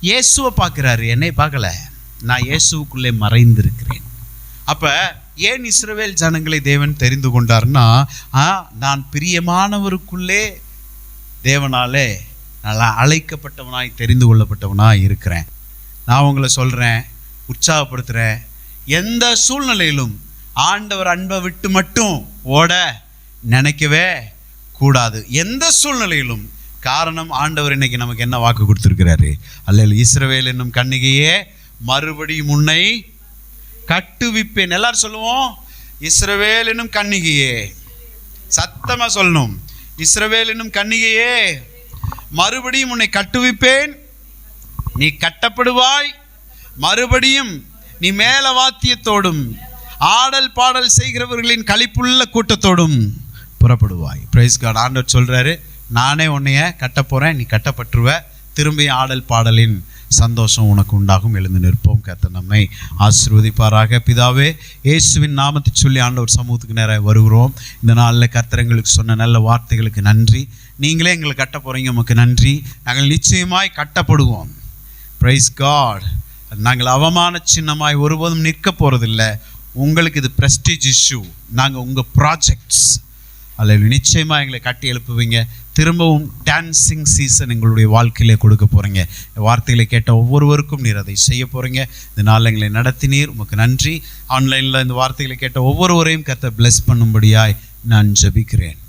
இயேசுவை பார்க்கிறாரு, என்னை பார்க்கல. நான் இயேசுக்குள்ளே மறைந்திருக்கிறேன். அப்ப ஏன் இஸ்ரவேல் ஜனங்களை தேவன் தெரிந்து கொண்டார்னா, நான் பிரியமானவருக்குள்ளே தேவனாலே நல்லா அழைக்கப்பட்டவனாய் தெரிந்து கொள்ளப்பட்டவனாய் இருக்கிறேன். நான் உங்களை சொல்றேன், உற்சாகப்படுத்துறேன், எந்த சூழ்நிலையிலும் ஆண்டவர் அன்பை விட்டு மட்டும் ஓட நினைக்கவே கூடாது. எந்த சூழ்நிலையிலும். காரணம், ஆண்டவர் இன்னைக்கு நமக்கு என்ன வாக்கு கொடுத்திருக்கிறாரு? அல்லேலூயா. இஸ்ரவேல் என்னும் கன்னிகையே மறுபடியும் உன்னை கட்டுவிப்பேன். எல்லாரும் சொல்லுவோம், இஸ்ரவேல் என்னும் கன்னிகையே. சத்தமா சொல்லணும், இஸ்ரவேல் என்னும் கன்னிகையே மறுபடியும் உன்னை கட்டுவிப்பேன். நீ கட்டப்படுவாய். மறுபடியும் நீ மேல வாத்தியத்தோடும் ஆடல் பாடல் செய்கிறவர்களின் களிப்புள்ள கூட்டத்தோடும் புறப்படுவாய். Price God. ஆண்டவர் சொல்றாரு, நானே உன்னைய கட்ட போறேன், நீ கட்டப்பட்டுருவ. திரும்பி ஆடல் பாடலின் சந்தோஷம் உனக்கு உண்டாகும். எழுந்து நிற்போம். கர்த்தர் நம்மை ஆசீர்வதிப்பாராக. பிதாவே, இயேசுவின் நாமத்தை சொல்லி ஆண்டவர் சமூகத்துக்கு நேராக வருகிறோம். இந்த நாளில் கர்த்தர் எங்களுக்கு சொன்ன நல்ல வார்த்தைகளுக்கு நன்றி. நீங்களே எங்களை கட்ட போறீங்க, உமக்கு நன்றி. நாங்கள் நிச்சயமாய் கட்டப்படுவோம். Price God. நாங்கள் அவமான சின்னமாய் ஒருபோதும் நிற்க போறதில்லை. உங்களுக்கு இது பிரஸ்டீஜ் இஷ்யூ. நாங்கள் உங்கள் ப்ராஜெக்ட்ஸ் அல்ல, நிச்சயமாக எங்களை கட்டி எழுப்புவீங்க. திரும்பவும் டான்சிங் சீசன் எங்களுடைய வாழ்க்கையிலே கொடுக்க போகிறீங்க. வார்த்தைகளை கேட்ட ஒவ்வொருவருக்கும் நீர் அதை செய்ய போகிறீங்க. இந்த நாள் எங்களை நடத்தினீர், உமக்கு நன்றி. ஆன்லைனில் இந்த வார்த்தைகளை கேட்ட ஒவ்வொருவரையும் கர்த்தர் பிளஸ் பண்ணும்படியாய் நான் ஜெபிக்கிறேன்.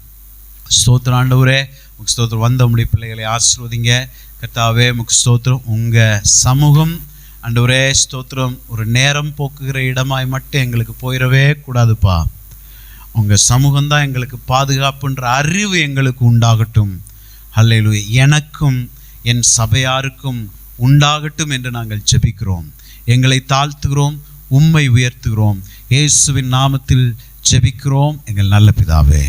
ஸ்தோத்திரம் ஆண்டவரே, உங்கள் ஸ்தோத்திரம். வந்த உடைய பிள்ளைகளை ஆசீர்வதிங்க கர்த்தாவே. உமக்கு ஸ்தோத்திரம். உங்கள் சமூகம் ஆண்டவரே ஸ்தோத்திரம் ஒரு நேரம் போக்குகிற இடமாய் மட்டும் எங்களுக்கு போயிடவே கூடாதுப்பா. உங்கள் சமூகம்தான் எங்களுக்கு பாதுகாப்புன்ற அறிவு எங்களுக்கு உண்டாகட்டும். அல்லேலூயா. எனக்கும் என் சபையாருக்கும் உண்டாகட்டும் என்று நாங்கள் ஜெபிக்கிறோம். எங்களை தாழ்த்துகிறோம், உம்மை உயர்த்துகிறோம். இயேசுவின் நாமத்தில் ஜெபிக்கிறோம் எங்கள் நல்ல பிதாவே,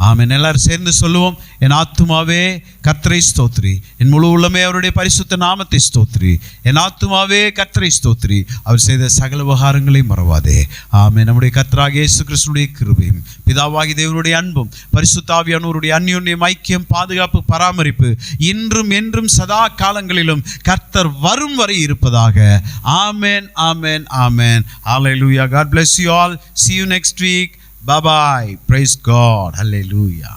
ஆமென். எல்லாரும் சேர்ந்து சொல்லுவோம், என் ஆத்துமாவே கர்த்தரை ஸ்தோத்திரி, என் முழு உள்ளமே அவருடைய பரிசுத்த நாமத்தை ஸ்தோத்திரி. என் ஆத்துமாவே கர்த்தரை ஸ்தோத்திரி, அவர் செய்த சகல உபகாரங்களை மறவாதே. ஆமென். நம்முடைய கர்த்தராகிய இயேசு கிறிஸ்துவின் கிருபையும் பிதாவாகி தேவனுடைய அன்பும் பரிசுத்த ஆவியானவருடைய அந்யோன்யம், ஐக்கியம், பாதுகாப்பு, பராமரிப்பு இன்றும் என்றும் சதா காலங்களிலும் கர்த்தர் வரும் வரை இருப்பதாக. ஆமென், ஆமென், ஆமென். ஹல்லேலூயா. God bless you all. See you next week. Bye bye. Praise God. Hallelujah.